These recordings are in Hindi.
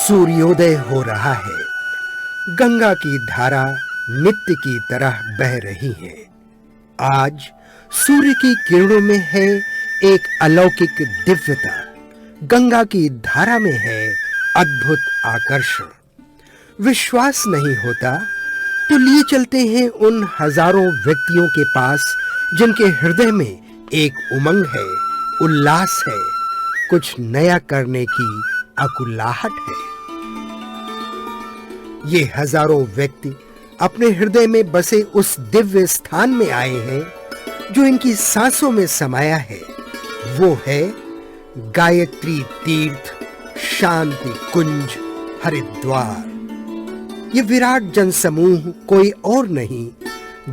सूर्योदय हो रहा है। गंगा की धारा नित्य की तरह बह रही है। आज सूर्य की किरणों में है एक अलौकिक दिव्यता। गंगा की धारा में है अद्भुत आकर्षण। विश्वास नहीं होता तो लिए चलते हैं उन हजारों व्यक्तियों के पास जिनके हृदय में एक उमंग है, उल्लास है, कुछ नया करने की अकुलाहट है। ये हजारों व्यक्ति अपने हृदय में बसे उस दिव्य स्थान में आए हैं जो इनकी सांसों में समाया है। वो है गायत्री तीर्थ शांति कुंज हरिद्वार। ये विराट जनसमूह कोई और नहीं,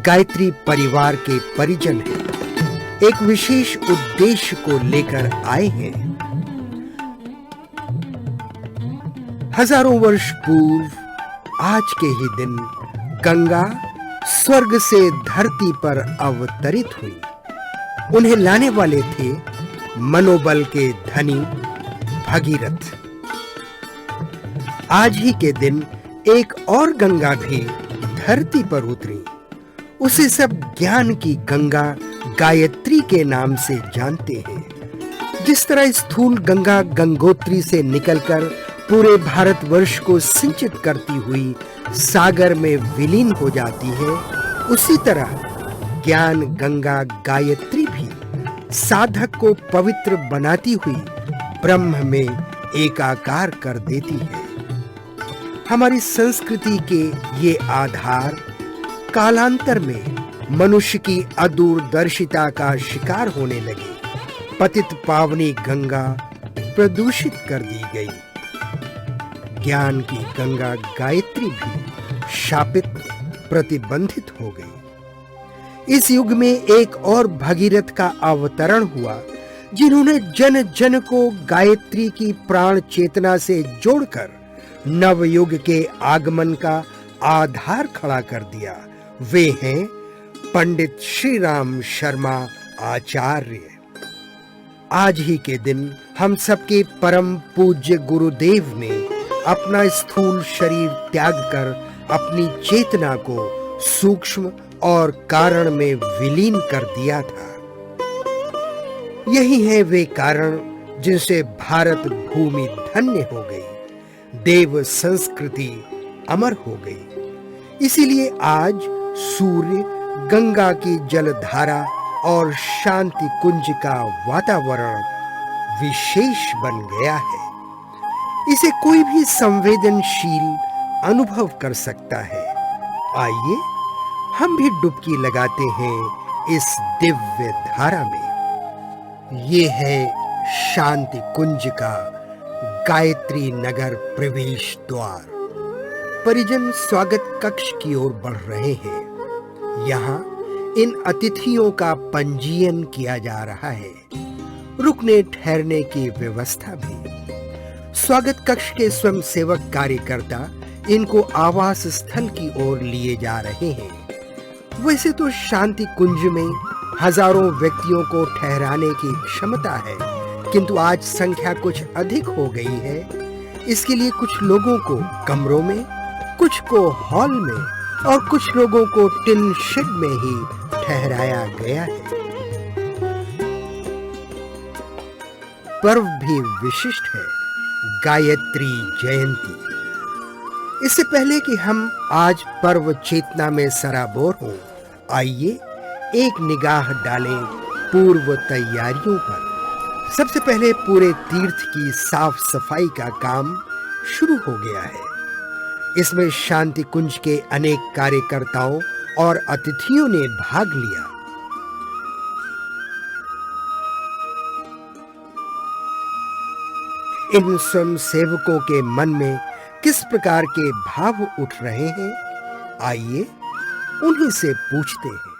गायत्री परिवार के परिजन हैं। एक विशेष उद्देश्य को लेकर आए हैं। हजारों वर्ष पूर्व आज के ही दिन गंगा स्वर्ग से धरती पर अवतरित हुई। उन्हें लाने वाले थे मनोबल के धनी भगीरथ। आज ही के दिन एक और गंगा भी धरती पर उतरी। उसे सब ज्ञान की गंगा गायत्री के नाम से जानते हैं। जिस तरह स्थूल गंगा गंगोत्री से निकलकर पूरे भारतवर्ष को सिंचित करती हुई सागर में विलीन हो जाती है, उसी तरह ज्ञान गंगा गायत्री भी साधक को पवित्र बनाती हुई ब्रह्म में एकाकार कर देती है। हमारी संस्कृति के ये आधार कालांतर में मनुष्य की अदूरदर्शिता का शिकार होने लगे। पतित पावनी गंगा प्रदूषित कर दी गई। ज्ञान की गंगा गायत्री भी शापित, प्रतिबंधित हो गई। इस युग में एक और भगीरथ का अवतरण हुआ, जिन्होंने जन जन को गायत्री की प्राण चेतना से जोड़कर नवयुग के आगमन का आधार खड़ा कर दिया। वे हैं पंडित श्री राम शर्मा आचार्य। आज ही के दिन हम सबके परम पूज्य गुरुदेव ने अपना स्थूल शरीर त्याग कर अपनी चेतना को सूक्ष्म और कारण में विलीन कर दिया था। यही है वे कारण जिनसे भारत भूमि धन्य हो गई, देव संस्कृति अमर हो गई। इसीलिए आज सूर्य, गंगा की जलधारा और शांति कुंज का वातावरण विशेष बन गया है। इसे कोई भी संवेदनशील अनुभव कर सकता है। आइए हम भी डुबकी लगाते हैं इस दिव्य धारा में। ये है शांति कुंज का गायत्री नगर प्रवेश द्वार। परिजन स्वागत कक्ष की ओर बढ़ रहे हैं। यहाँ इन अतिथियों का पंजीयन किया जा रहा है। रुकने ठहरने की व्यवस्था भी। स्वागत कक्ष के स्वयंसेवक कार्यकर्ता इनको आवास स्थल की ओर लिए जा रहे हैं। वैसे तो शांति कुंज में हजारों व्यक्तियों को ठहराने की क्षमता है, किंतु आज संख्या कुछ अधिक हो गई है। इसके लिए कुछ लोगों को कमरों में, कुछ को हॉल में और कुछ लोगों को टिन शेड में ही ठहराया गया है। पर्व भी विशिष्ट है, गायत्री जयंती। इससे पहले कि हम आज पर्व चेतना में सराबोर हों, आइए एक निगाह डालें पूर्व तैयारियों पर। सबसे पहले पूरे तीर्थ की साफ सफाई का काम शुरू हो गया है। इसमें शांति कुंज के अनेक कार्यकर्ताओं और अतिथियों ने भाग लिया। इन स्वयं सेवकों के मन में किस प्रकार के भाव उठ रहे हैं, आइए उन्हीं से पूछते हैं।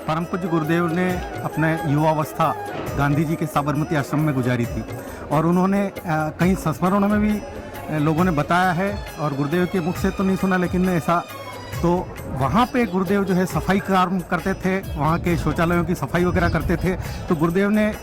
परम पूज्य गुरुदेव ने अपने युवावस्था गांधी जी के साबरमती आश्रम में गुजारी थी और उन्होंने कहीं संस्मरणों में भी लोगों ने बताया है और गुरुदेव के मुख से तो नहीं सुना, लेकिन ऐसा तो वहाँ पे गुरुदेव जो है सफाई काम करते थे, वहाँ के शौचालयों की सफाई वगैरह करते थे। तो गुरुदेव ने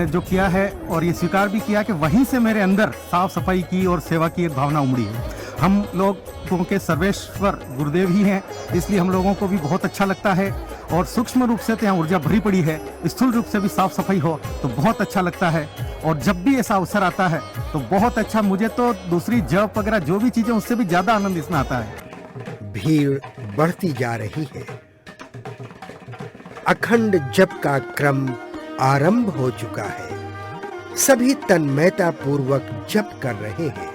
जो किया है और ये स्वीकार भी किया कि वहीं से मेरे अंदर साफ सफाई की और सेवा की एक भावना उमड़ी है। हम लोगों के सर्वेश्वर गुरुदेव ही हैं, इसलिए हम लोगों को भी बहुत अच्छा लगता है। और सूक्ष्म रूप से तो यहाँ ऊर्जा भरी पड़ी है, स्थूल रूप से भी साफ सफाई हो तो बहुत अच्छा लगता है। और जब भी ऐसा अवसर आता है तो बहुत अच्छा, मुझे तो दूसरी जप वगैरह जो भी चीज़ें उससे भी ज़्यादा आनंद इसमें आता है। भीड़ बढ़ती जा रही है। अखंड जप का क्रम आरंभ हो चुका है। सभी तन्मयता पूर्वक जप कर रहे हैं।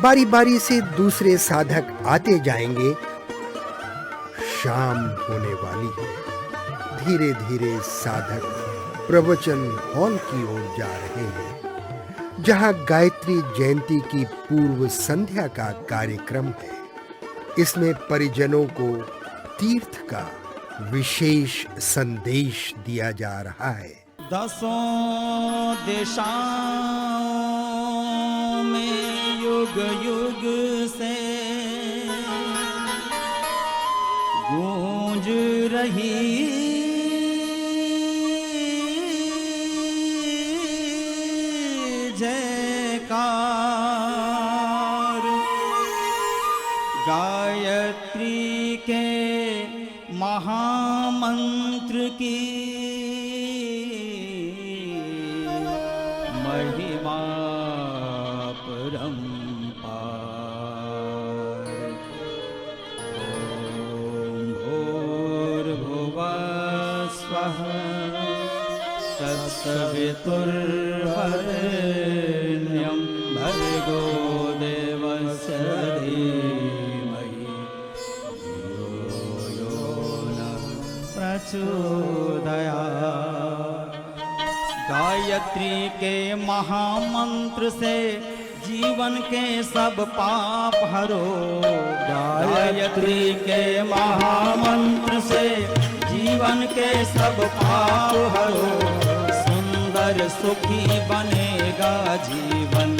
बारी बारी से दूसरे साधक आते जाएंगे। शाम होने वाली है। धीरे धीरे साधक प्रवचन हॉल की ओर जा रहे हैं, जहां गायत्री जयंती की पूर्व संध्या का कार्यक्रम है। इसमें परिजनों को तीर्थ का विशेष संदेश दिया जा रहा है। 10 दिशाओं में युग युग से गूंज रही जयकार, गायत्री के महामंत्र की महिमा परंपार। ओम भूर्भुवः स्वः तत्सवितुर्वरेण्यं भर्गो देवस्य धीमहि धियो यो नः प्रचोदयात्। गायत्री के महामंत्र से जीवन के सब पाप हरो। गायत्री के महामंत्र से जीवन के सब पाप हरो। सुंदर सुखी बनेगा जीवन,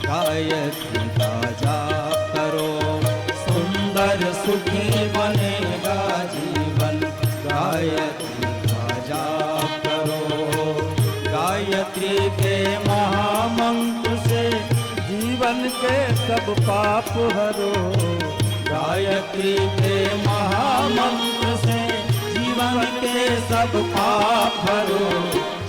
गायत्री का जाप करो। सुंदर सुखी बनेगा जीवन, गायत्री का जाप करो। गायत्री के महामंत्र से जीवन के सब पाप हरो। गायत्री के महामंत्र से जीवन के सब पाप हरो।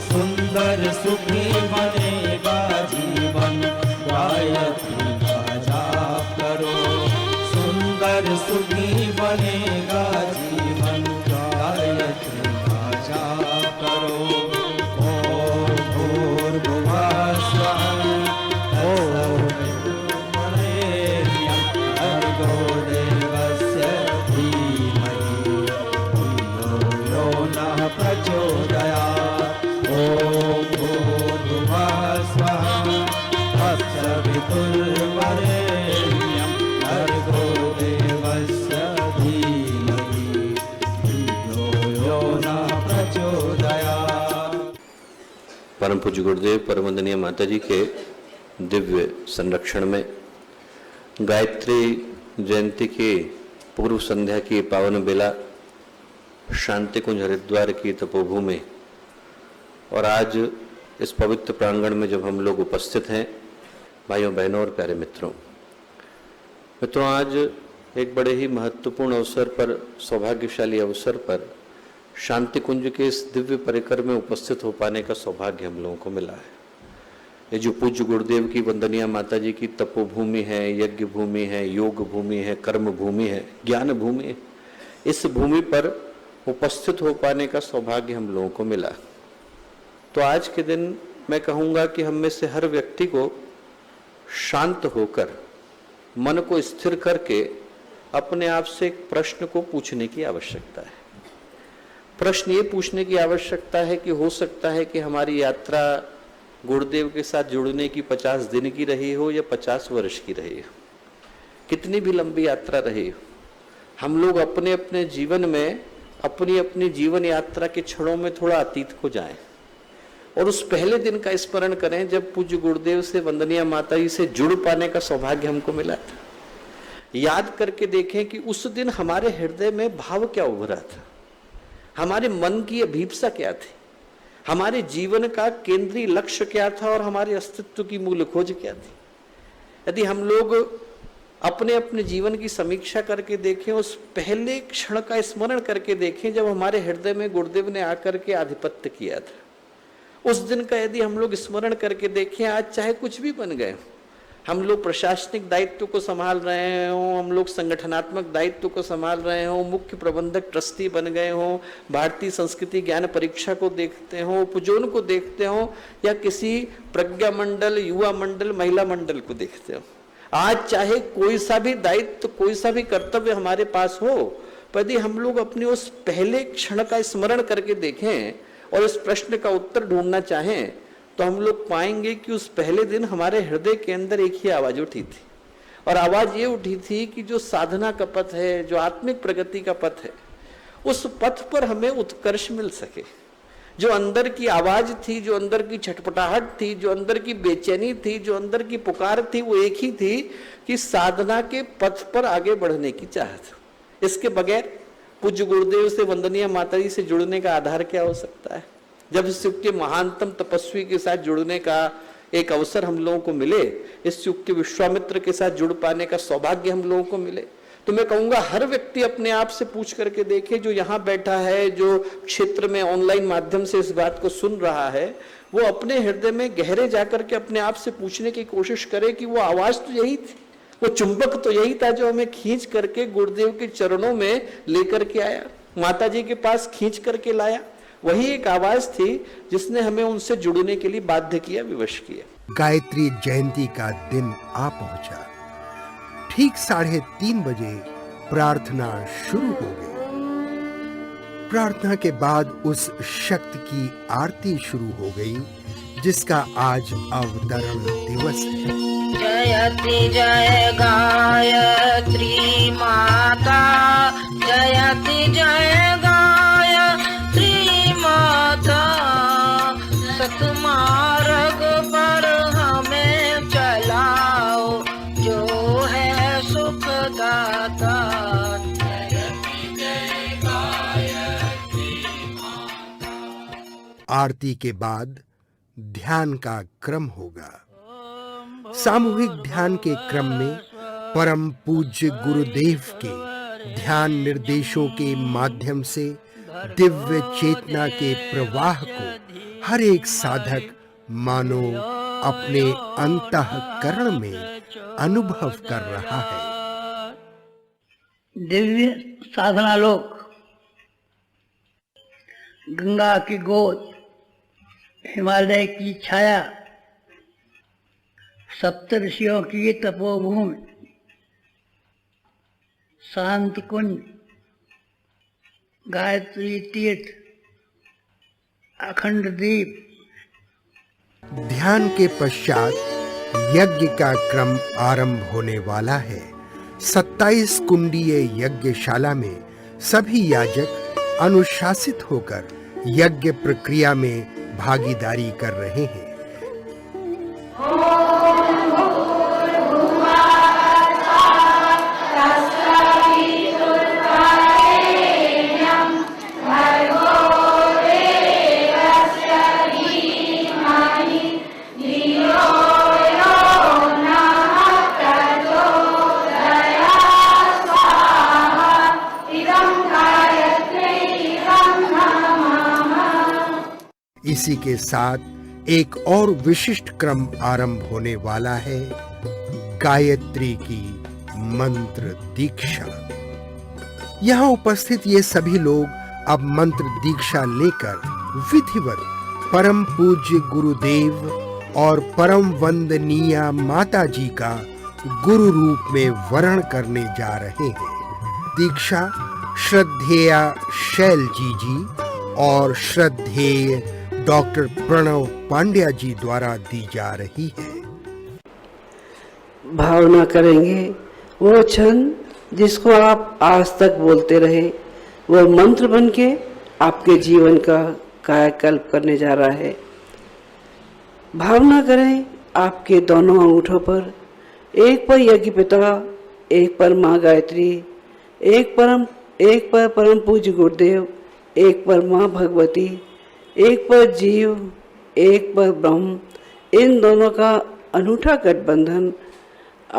सुंदर सुखी बनेगा जीवन, गायत्री का जाप करो। सुंदर सुखी बनेगा जीवन, गायत्री का जाप करो। परम पूज्य गुरुदेव परम वंदनीय माता जी के दिव्य संरक्षण में गायत्री जयंती की पूर्व संध्या की पावन बेला शांति कुंज हरिद्वार की तपोभूमि और आज इस पवित्र प्रांगण में जब हम लोग उपस्थित हैं, भाइयों बहनों और प्यारे मित्रों, आज एक बड़े ही महत्वपूर्ण अवसर पर, सौभाग्यशाली अवसर पर शांति कुंज के इस दिव्य परिकर में उपस्थित हो पाने का सौभाग्य हम लोगों को मिला है। ये जो पूज्य गुरुदेव की वंदनीय माता जी की तपोभूमि है, यज्ञ भूमि है, योग भूमि है, कर्म भूमि है, ज्ञान भूमि है, इस भूमि पर उपस्थित हो पाने का सौभाग्य हम लोगों को मिला। तो आज के दिन मैं कहूँगा कि हम में से हर व्यक्ति को शांत होकर, मन को स्थिर करके अपने आप से एक प्रश्न को पूछने की आवश्यकता है। प्रश्न ये पूछने की आवश्यकता है कि हो सकता है कि हमारी यात्रा गुरुदेव के साथ जुड़ने की 50 दिन की रही हो या 50 वर्ष की रही हो, कितनी भी लंबी यात्रा रही हो, हम लोग अपने अपने जीवन में अपनी अपनी जीवन यात्रा के क्षणों में थोड़ा अतीत को जाएं और उस पहले दिन का स्मरण करें जब पूज्य गुरुदेव से, वंदनीय माता जी से जुड़ पाने का सौभाग्य हमको मिला था। याद करके देखें कि उस दिन हमारे हृदय में भाव क्या उभरा था, हमारे मन की अभिप्सा क्या थी, हमारे जीवन का केंद्रीय लक्ष्य क्या था और हमारे अस्तित्व की मूल खोज क्या थी। यदि हम लोग अपने अपने जीवन की समीक्षा करके देखें, उस पहले क्षण का स्मरण करके देखें जब हमारे हृदय में गुरुदेव ने आकर के आधिपत्य किया था, उस दिन का यदि हम लोग स्मरण करके देखें, आज चाहे कुछ भी बन गए, हम लोग प्रशासनिक दायित्व को संभाल रहे हों, हम लोग संगठनात्मक दायित्व को संभाल रहे हों, मुख्य प्रबंधक ट्रस्टी बन गए हों, भारतीय संस्कृति ज्ञान परीक्षा को देखते हों, उपजोन को देखते हों, या किसी प्रज्ञा मंडल, युवा मंडल, महिला मंडल को देखते हों, आज चाहे कोई सा भी दायित्व, कोई सा भी कर्तव्य हमारे पास हो, यदि हम लोग अपने उस पहले क्षण का स्मरण करके देखें और इस प्रश्न का उत्तर ढूंढना चाहें, तो हम लोग पाएंगे कि उस पहले दिन हमारे हृदय के अंदर एक ही आवाज उठी थी, और आवाज ये उठी थी कि जो साधना का पथ है, जो आत्मिक प्रगति का पथ है, उस पथ पर हमें उत्कर्ष मिल सके। जो अंदर की आवाज थी, जो अंदर की छटपटाहट थी, जो अंदर की बेचैनी थी, जो अंदर की पुकार थी, वो एक ही थी कि साधना के पथ पर आगे बढ़ने की चाहत। इसके बगैर पूज्य गुरुदेव से, वंदनीय माताजी से जुड़ने का आधार क्या हो सकता है? जब इस युग के महानतम तपस्वी के साथ जुड़ने का एक अवसर हम लोगों को मिले, इस युग के विश्वामित्र के साथ जुड़ पाने का सौभाग्य हम लोगों को मिले, तो मैं कहूंगा हर व्यक्ति अपने आप से पूछ करके देखे, जो यहाँ बैठा है, जो क्षेत्र में ऑनलाइन माध्यम से इस बात को सुन रहा है, वो अपने हृदय में गहरे जाकर के अपने आप से पूछने की कोशिश करे कि वो आवाज तो यही थी, वो चुंबक तो यही था जो हमें खींच करके गुरुदेव के चरणों में लेकर के आया, माता जी के पास खींच करके लाया। वही एक आवाज थी जिसने हमें उनसे जुड़ने के लिए बाध्य किया, विवश किया। गायत्री जयंती का दिन आ पहुंचा। ठीक 3:30 बजे प्रार्थना शुरू हो गई। प्रार्थना के बाद उस शक्ति की आरती शुरू हो गई जिसका आज अवतरण दिवस है। जयति जय गायत्री माता, जयति जय गायत्री माता, सतमार्ग पर हमें चलाओ, जो है सुखदाता। जयति जय गायत्री माता। आरती के बाद ध्यान का क्रम होगा। सामूहिक ध्यान के क्रम में परम पूज्य गुरुदेव के ध्यान निर्देशों के माध्यम से दिव्य चेतना के प्रवाह को हर एक साधक मानो अपने अंतःकरण में अनुभव कर रहा है। दिव्य साधना लोक, गंगा की गोद, हिमालय की छाया, सप्तऋषियों की तपोभूमि, शांति कुंज, गायत्री तीर्थ, अखंड दीप। ध्यान के पश्चात यज्ञ का क्रम आरंभ होने वाला है। 27 कुंडीय यज्ञशाला में सभी याजक अनुशासित होकर यज्ञ प्रक्रिया में भागीदारी कर रहे हैं। इसी के साथ एक और विशिष्ट क्रम आरंभ होने वाला है, गायत्री की मंत्र दीक्षा। यहाँ उपस्थित ये सभी लोग अब मंत्र दीक्षा लेकर विधिवत परम पूज्य गुरुदेव और परम वंदनीय माता जी का गुरु रूप में वरण करने जा रहे हैं। दीक्षा श्रद्धेय शैल जी और श्रद्धेय डॉक्टर प्रणव पांड्या जी द्वारा दी जा रही है। भावना करेंगे वो क्षण जिसको आप आज तक बोलते रहे, वो मंत्र बन के आपके जीवन का कायाकल्प करने जा रहा है। भावना करें आपके दोनों अंगूठों पर, एक पर यज्ञ पिता, एक पर माँ गायत्री, एक पर परम पूज्य गुरुदेव, एक पर माँ भगवती, एक पर जीव, एक पर ब्रह्म, इन दोनों का अनूठा गठबंधन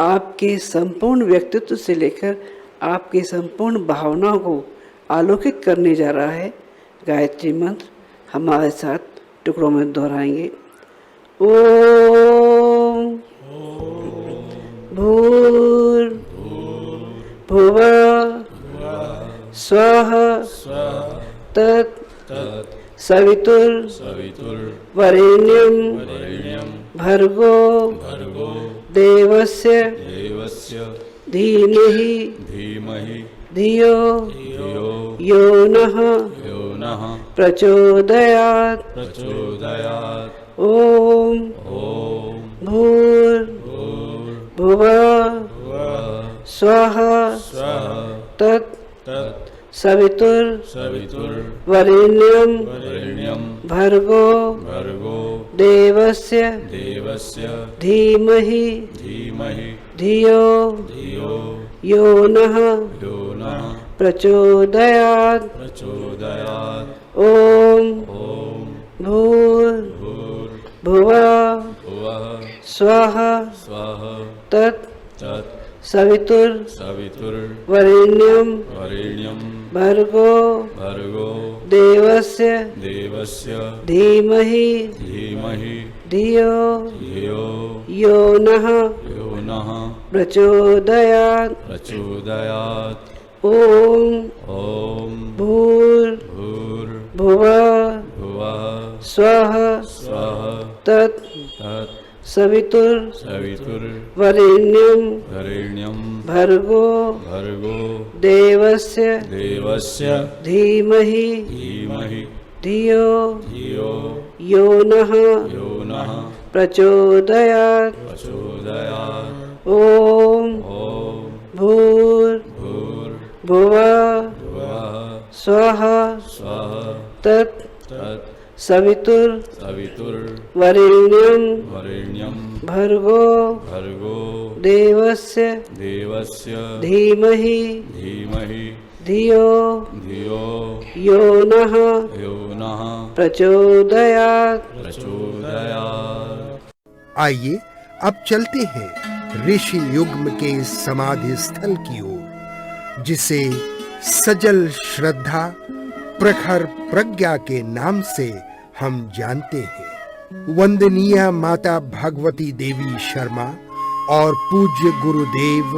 आपके संपूर्ण व्यक्तित्व से लेकर आपकी संपूर्ण भावनाओं को आलोकित करने जा रहा है। गायत्री मंत्र हमारे साथ टुकड़ों में दोहराएंगे। ओम भूर्भुवः स्वः तत् सवितुर्वरेण्यं भर्गो देवस्य धीमहि धियो यो नः प्रचोदयात्। ओम भूर्भुवः स्वः तत् सवितुर्वरेण्यं भर्गो देवस्य धीमहि धियो यो नः प्रचोदयात्। ओम भूर्भुवः स्वः तत् सवितुर्वरेण्यं भर्गो देवस्य धीमहि धियो यो नः प्रचोदयात्। ओम भूर्भुवः स्वः तत् सवितुर्वरेण्यं भर्गो देवस्य धीमहि धियो यो नः प्रचोदयात्। ओम भूर्भुवः स्वः तत् सवितुर्वरेण्यं भर्गो देवस्य धीमहि धियो यो नः प्रचोदयात्। आइए अब चलते हैं ऋषि युग्म के समाधि स्थल की ओर, जिसे सजल श्रद्धा प्रखर प्रज्ञा के नाम से हम जानते हैं। वंदनीय माता भगवती देवी शर्मा और पूज्य गुरुदेव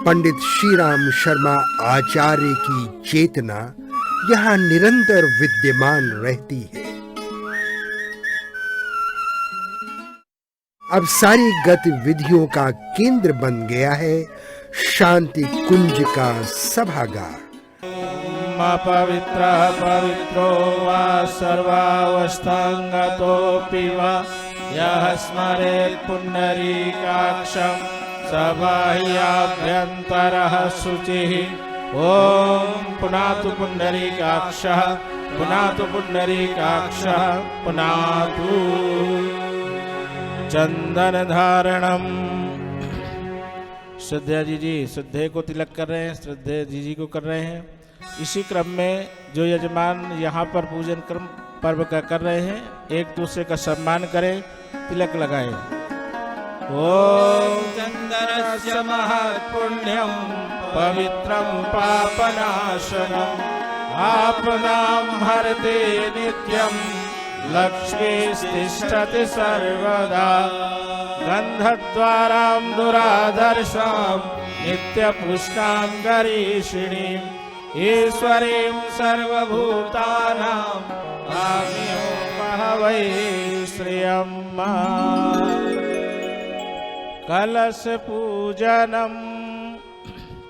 पंडित श्रीराम शर्मा आचार्य की चेतना यहाँ निरंतर विद्यमान रहती है। अब सारी गतिविधियों का केंद्र बन गया है शांति कुंज का सभागार। पवित्रः पवित्रो वा सर्वावस्थांगतोऽपि वा यः स्मरेत् पुण्डरीकाक्षं स बाह्याभ्यन्तरः शुचिः। ॐ पुनातु पुण्डरीकाक्षः पुनातु पुण्डरीकाक्षः पुनातु। चंदन धारणम। श्रद्धेय जी श्रद्धे को तिलक कर रहे हैं, श्रद्धेय जी को कर रहे हैं। इसी क्रम में जो यजमान यहाँ पर पूजन कर्म पर्व का कर रहे हैं, एक दूसरे का सम्मान करें, तिलक लगाएं। ओम चंदनस्य महत्पुण्यं पवित्रं पापनाशनम् आपदां हरते नित्यं लक्ष्मीस्तिष्ठति सर्वदा। गन्धद्वारां दुराधर्षां नित्यपुष्टां गरीषिणीं ईश्वरीं सर्वभूतानां काम्यो बहवै श्रियं। कलश पूजनम।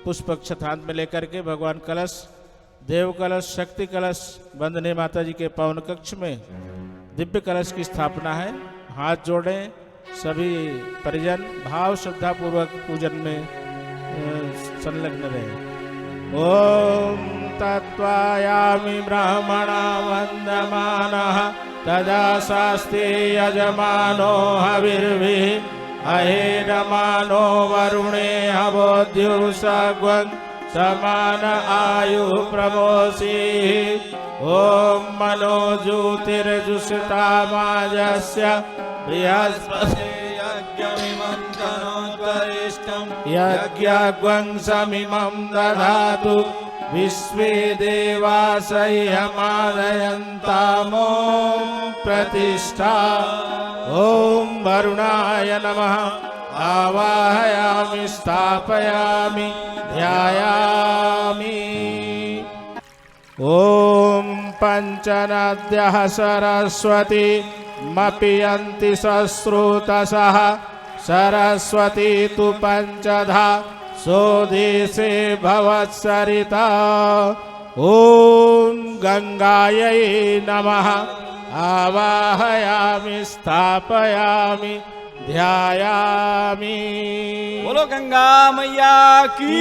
पुष्प क्षतांत में लेकर के भगवान कलश, देव कलश, शक्ति कलश बंदने माता जी के पावन कक्ष में दिव्य कलश की स्थापना है। हाथ जोड़ें, सभी परिजन भाव श्रद्धा पूर्वक पूजन में संलग्न रहे। ओम तत्वायामि ब्राह्मणा वन्दमानः तदा शास्ति यजमानो हविर्भिः अहेरमानो वरुणे हवोद्युषग्वं समान आयु प्रमोषि ओम मनो ज्योतिर्जुषतामाजस्य बृहस्पति यज्ञमिमं तनोत्करिष्टं यज्ञग्वं समिमं दधातु विश्वे देवासह्यमादयन्तामो प्रतिष्ठा ओम वरुणाय नमः आवाहयामि स्थापयामि ध्यायामि ओम पंचनद्यः सरस्वती मपियन्ति सश्रुतसः सरस्वती तु पंचधा सोदेशे भवत्सरिता ओम गंगायै नमः आवाहयामि स्थापयामि ध्यायामि। बोलो गंगा मैया की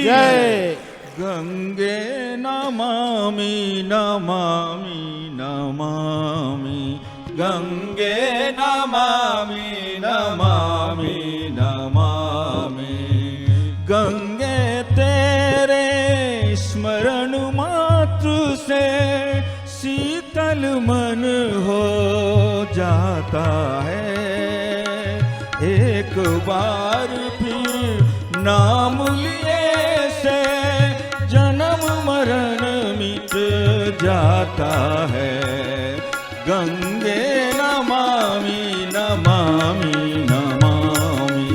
जय। गंगे नमामि नमामि नमामि गंगे नमामि नमामि नमामि गंगे तेरे स्मरण मात्र से शीतल मन हो जाता है एक बार फिर नाम लिए से जन्म मरण मिट जाता है गंगे नमामि नमामि नमामि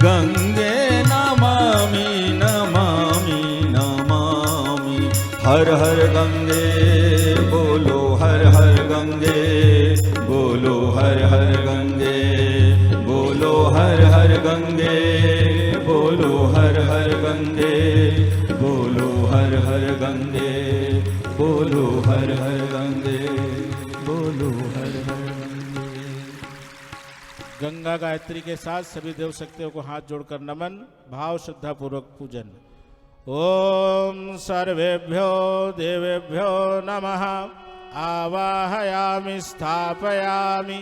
गंगे नमामि नमामि नमामि हर हर गंगे बोलो हर हर गंगे बोलो हर हर गंगे बोलो हर हर गंगे बोलो हर हर गंगे बोलो हर हर गंगे बोलो हर हर गंगे बोलो हर हर गंगे। गंगा गायत्री के साथ सभी देव शक्तियों को हाथ जोड़कर नमन, भाव श्रद्धा पूर्वक पूजन। ओम सर्वेभ्यो देवेभ्यो नमः आवाहयामि स्थापयामि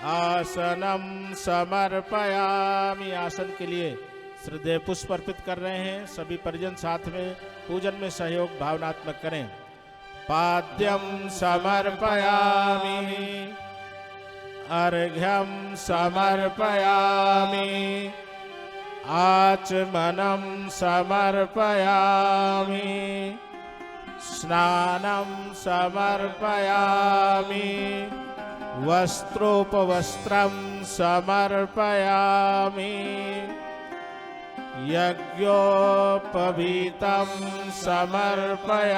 आसनम समर्पयामि। आसन के लिए श्रद्धेय पुष्प अर्पित कर रहे हैं। सभी परिजन साथ में पूजन में सहयोग भावनात्मक करें। पाद्यम समर्पयामि अर्घ्यम समर्पयामि आचमनम समर्पयामि स्नानं समर्पयामि वस्त्रोपवस्त्रं समर्पयामि यज्ञोपवीतं समर्पयामि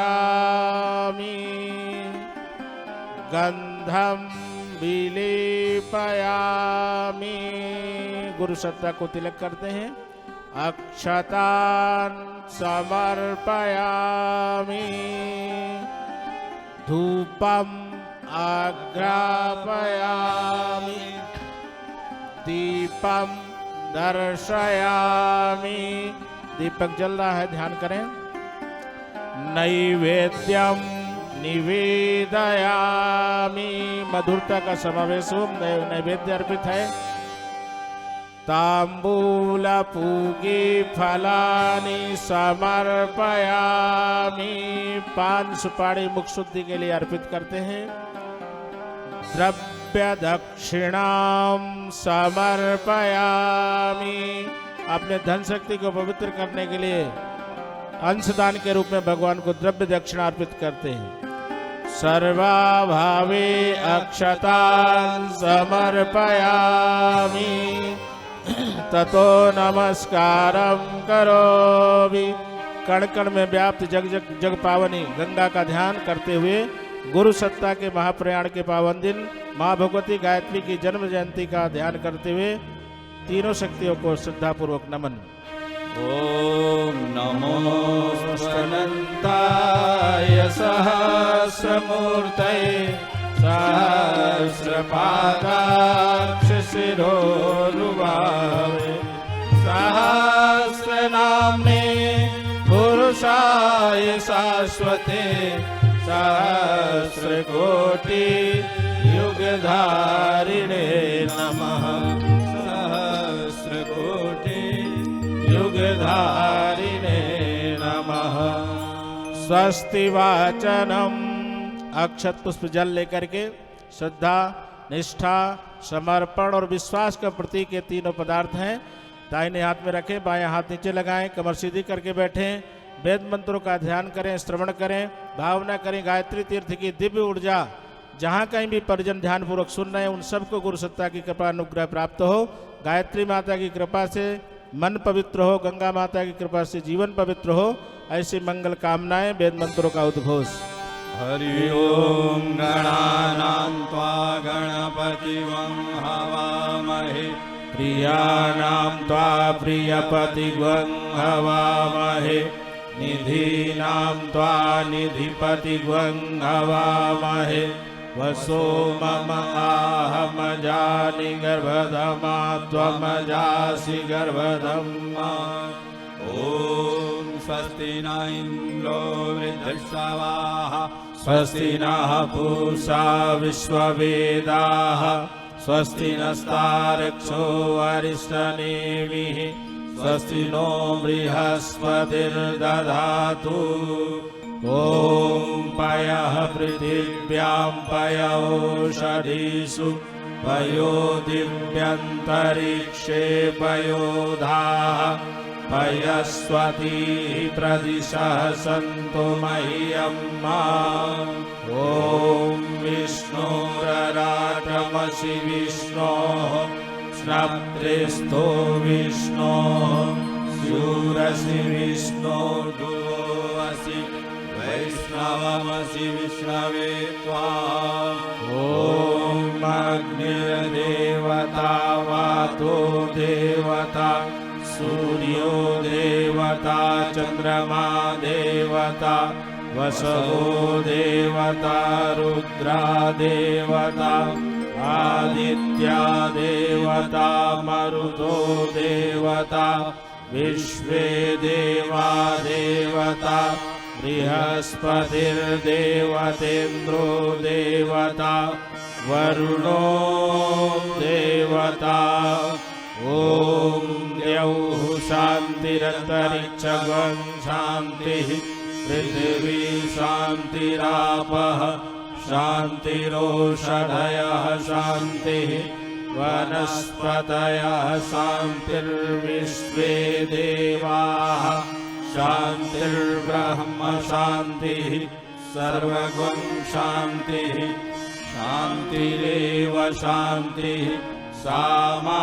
गंधम विलेपयामि। गुरु सत्ता को तिलक करते हैं। अक्षतान समर्पयामि धूपम आग्रापयामि दीपम दर्शयामि। दीपक जल रहा है, ध्यान करें। नैवेद्यम निवेदयामि। मधुरता का समावेश हो, नैवेद्य अर्पित है। तांबूल पूगी फलानि समर्पयामि। पान सुपारी मुख शुद्धि के लिए अर्पित करते हैं। द्रव्य दक्षिणाम समर्पयामि। अपने धन शक्ति को पवित्र करने के लिए अंशदान के रूप में भगवान को द्रव्य दक्षिणा अर्पित करते हैं। सर्वाभावे अक्षतान् समर्पयामि ततो नमस्कारं करोमि। कण कण में व्याप्त जग जग जग पावनी गंगा का ध्यान करते हुए गुरु सत्ता के महाप्रयाण के पावन दिन माँ भगवती गायत्री की जन्म जयंती का ध्यान करते हुए तीनों शक्तियों को श्रद्धापूर्वक नमन। ओम नमो अनंताय सहस्रमूर्तये सहस्रपादाक्ष शिरोरुबावे सहस्रनाम्ने पुरुषाय शाश्वते सहस्रकोटि युगधारिणे नमः। सहस्र हरिणे नमः। स्वस्ति वाचनम। अक्षत पुष्प जल लेकर के श्रद्धा, निष्ठा, समर्पण और विश्वास का प्रतीक ये तीनों पदार्थ हैं। दाहिने हाथ में रखें, बायां हाथ नीचे लगाएं, कमर सीधी करके बैठें। वेद मंत्रों का ध्यान करें, श्रवण करें, भावना करें। गायत्री तीर्थ की दिव्य ऊर्जा जहाँ कहीं भी परिजन ध्यानपूर्वक सुन रहे हैं उन सबको गुरु सत्ता की कृपा अनुग्रह प्राप्त हो। गायत्री माता की कृपा से मन पवित्र हो, गंगा माता की कृपा से जीवन पवित्र हो। ऐसी मंगल कामनाएं वेद मंत्रों का उद्घोष। हरि ओम गणानां त्वा गणपतिवं हवामहे प्रियाणां त्वा प्रियपतिग्वं हवामहे निधीनां त्वा निधिपतिग्वं हवामहे वसो मम आहमजानि गर्भधमा त्वमजासि गर्भधमा। ॐ स्वस्ति न इन्द्रो वृद्धश्रवाः स्वस्ति नः पूषा विश्ववेदाः स्वस्ति नस्तार्क्ष्यो अरिष्टनेमिः स्वस्ति नो बृहस्पतिर्दधातु। ॐ पयः पृथिव्यां पयोषधीषु पयो दिव्यन्तरिक्षे पयोधाः पयस्वतीः प्रदिशः सन्तु मह्यम्मा। ॐ विष्णोरराटमसि विष्णोः स्नप्त्रिस्थो विष्णोः शूरसि विष्णो दुवोऽसि वैष्णवमसि विष्णवे त्वा। ॐ अग्निर्देवता वातो देवता सूर्यो देवता चंद्रमा देवता वसवो देवता रुद्रा देवता आदित्या देवता मरुतो देवता विश्वे देवा देवता बृहस्पतिर्देवतेन्द्रो देवता वरुणो देवता। ॐ द्यौः शान्तिरन्तरिक्षगं शान्तिः पृथिवी शान्तिरापः शान्तिरोषधयः शान्तिः वनस्पतयः शान्तिर्विश्वे देवाः शान्तिर्ब्रह्म शान्तिः सर्वगं शान्तिः शान्तिरेव शान्तिः सामा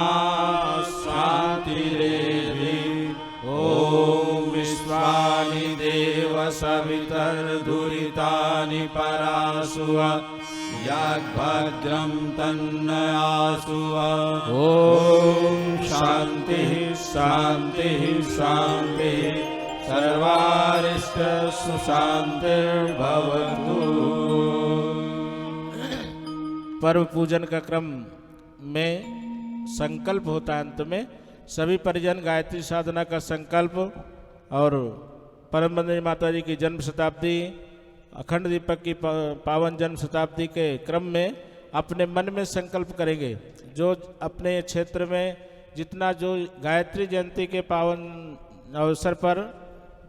शान्तिरेधि। ॐ विश्वानि देव सवितर्दुरितानि परासुव यद्भद्रं तन्न आसुव। ॐ शान्तिः शान्तिः शान्तिः सर्वारिष्ट सुशान्तिर्भवतु। पर्व पूजन का क्रम में संकल्प होता है। अंत में सभी परिजन गायत्री साधना का संकल्प और परम बंदनी माता जी की जन्म शताब्दी अखंड दीपक की पावन जन्म शताब्दी के क्रम में अपने मन में संकल्प करेंगे। जो अपने क्षेत्र में जितना जो गायत्री जयंती के पावन अवसर पर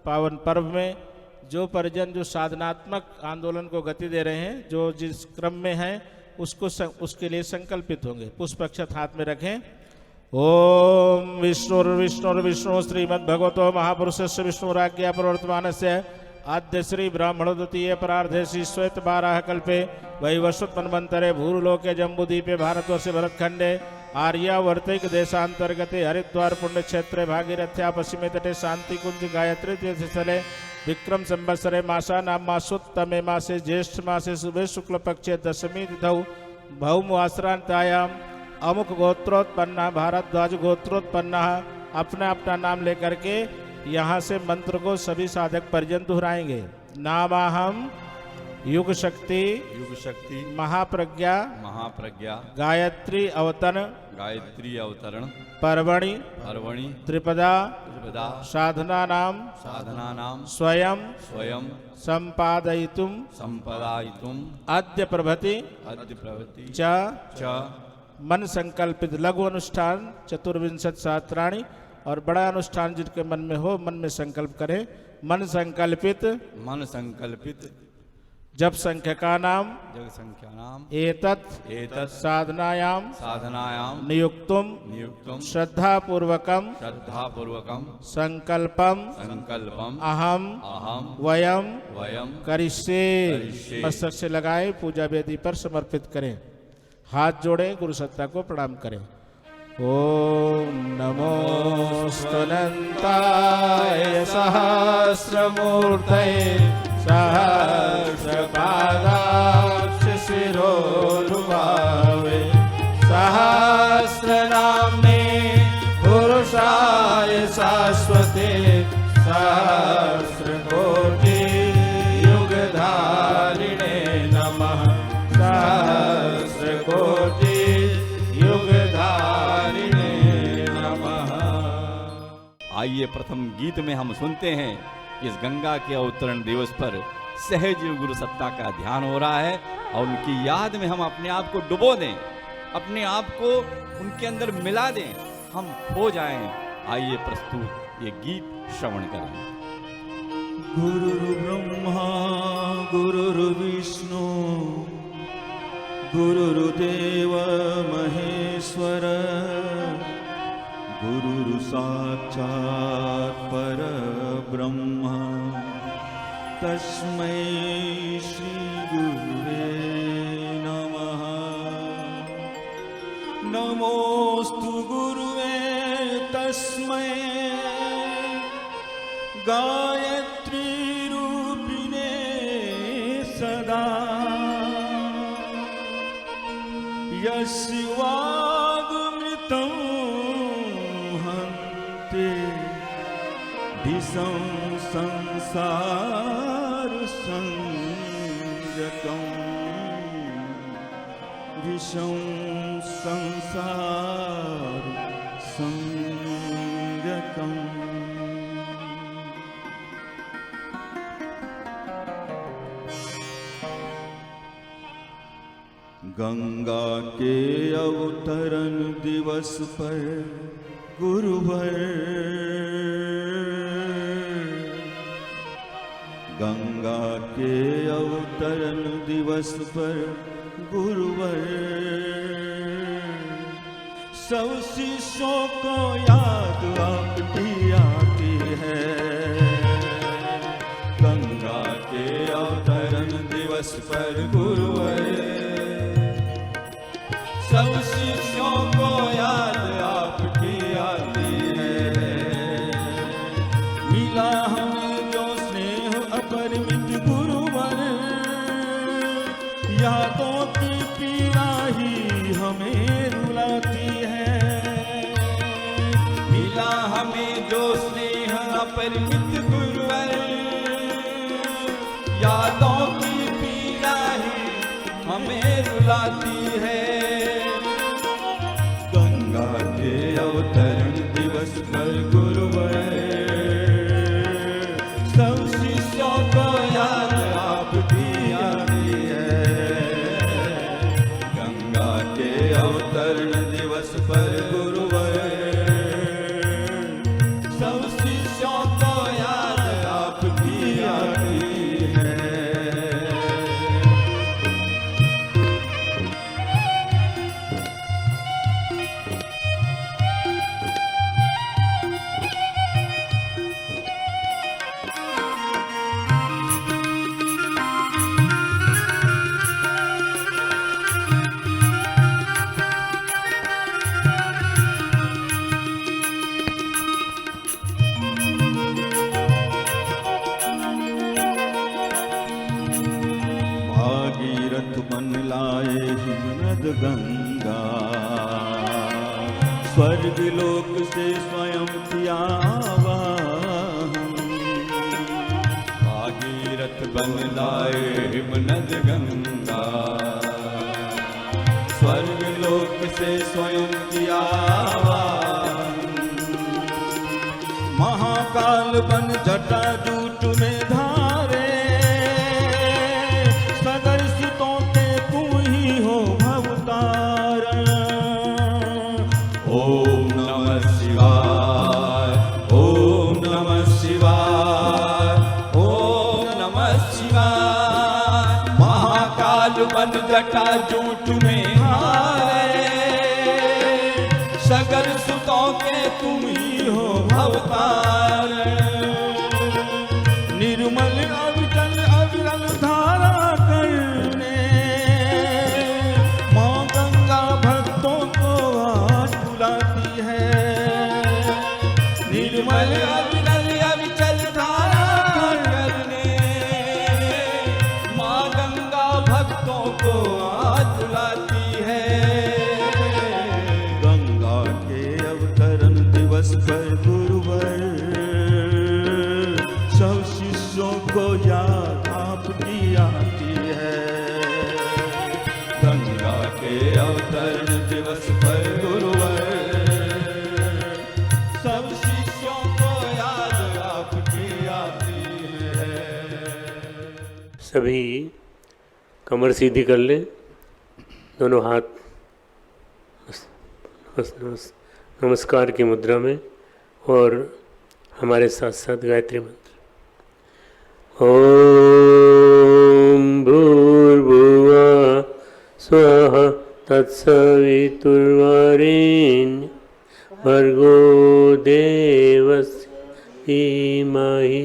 पावन पर्व में जो परिजन जो साधनात्मक आंदोलन को गति दे रहे हैं, जो जिस क्रम में हैं उसके लिए संकल्पित होंगे। पुष्प अक्षत हाथ में रखें। ओम विष्णुर्विष्णुर्विष्णु श्रीमद्भगवतो महापुरुषस्य विष्णुराज्ञा प्रवर्तमानस्य आद्य श्री ब्राह्मण द्वितीय परार्धे श्री श्वेत 12 कल्पे वैवस्वत मन्वन्तरे भूर्लोके जम्बूद्वीपे भारतवर्षे भरतखंडे आर्यावर्तिक देशांतर्गते हरिद्वार पुण्य क्षेत्रे भागीरथ्या पश्चिमे तटे शांति कुंज गायत्री तीर्थस्थले विक्रम संवत्सरे मासा नाम मासोत्तमे मासे ज्येष्ठ मासे शुभे शुक्ल पक्षे दशमी तिथौ भौमवासरांतायाम अमुक गोत्रोत्पन्ना भारद्वाज गोत्रोत्पन्ना अपना अपना नाम लेकर के यहाँ से मंत्र को सभी साधक परिजन दोहराएंगे। नामाहम युग शक्ति महाप्रज्ञा गायत्री अवतरण पर्वणि त्रिपदा साधना नाम स्वयं संपादयितुम अद्य प्रभृति च मन संकल्पित लघु अनुष्ठान 24 शास्त्राणि और बड़ा अनुष्ठान जिनके मन में हो, मन में संकल्प करें। मन संकल्पित मन संकल्पित जप संख्या का नाम जग संख्या नाम एतत् साधनायाम साधनायाम नियुक्तुम श्रद्धा पूर्वकम संकल्पम अहम वयम करिष्ये। मस्तक से लगाए, पूजा वेदी पर समर्पित करें, हाथ जोड़ें, गुरु सत्ता को प्रणाम करें। ओम नमो स्तनंताय सहस्रमूर्तये सहस्रपादाक्ष शिरोरुबावे सहस्रनाम्ने पुरुषाय शाश्वते सहस्रकोटि युगधारिणे नमः। सहस्रकोटि युगधारिणे नमः। आइए प्रथम गीत में हम सुनते हैं इस गंगा के अवतरण दिवस पर सहज गुरु सत्ता का ध्यान हो रहा है और उनकी याद में हम अपने आप को डुबो दें, अपने आप को उनके अंदर मिला दें, हम खो जाएं। आइए प्रस्तुत ये गीत श्रवण करें। गुरुर् ब्रह्मा गुरुर्विष्णु गुरुर्देव महेश्वर गुरुर् साक्षात् परब्रह्म तस्मै श्री गुरुवे नमः। नमोस्तु गुरुवे तस्मै गायत्री रूपिणे सदा यस्य वाग्मृतं हन्ते दिशं संसार संजकम् विषं संसार संजकम्। गंगा के अवतरण दिवस पर गुरुवर गंगा के अवतरण दिवस पर गुरुवर सब शिष्यों को याद आपकी आती है। गंगा के अवतरण दिवस पर गुरुवर सब शिष्यों को याद आपकी आती है। मिला हमें जो स्नेह अपरिमित गुरुवर यादों की पीड़ा ही हमें रुलाती है। मिला हमें जो स्नेह अपरिमित गुरुवर यादों की पीड़ा ही हमें रुलाती है। गंगा के अवतरण दिवस पर गुरुवर सब शिष्यों को याद आपकी आती है। गंगा के अवतरण दिवस पर गुरुवर सब शिष्यों को याद आपकी आती है। भागीरथ बन लाए हिमनद गंगा स्वर्ग लोक से स्वयं किया आवाहन। भागीरथ बन लाए हिमनद गंगा स्वर्ग लोक से स्वयं किया आवाहन। महाकाल बन जटा जूट में धारे सगर सुतों के तुम ही हो भवतारण। ओम नमः शिवाय सगर सुतों के तुम ही हो भवतारण। निर्मल अविचल अविरल धारा करने माँ गंगा भक्तों को आज बुलाती है। निर्मल अविरल अविचल धारा करने माँ गंगा भक्तों को आज बुलाती है। गंगा के अवतरण दिवस पर गुरुवर सब शिष्यों को याद आपकी आती है। गंगा के अवतरण दिवस पर गुरुवर सब शिष्यों को याद आपकी आती है। सभी कमर सीधी कर लें, दोनों हाथ नमस्कार की मुद्रा में, और हमारे साथ साथ गायत्री मंत्र। ओम भूर्भुवः स्वः तत्सवितुर्वरेण्यं भर्गो देवस्य धीमहि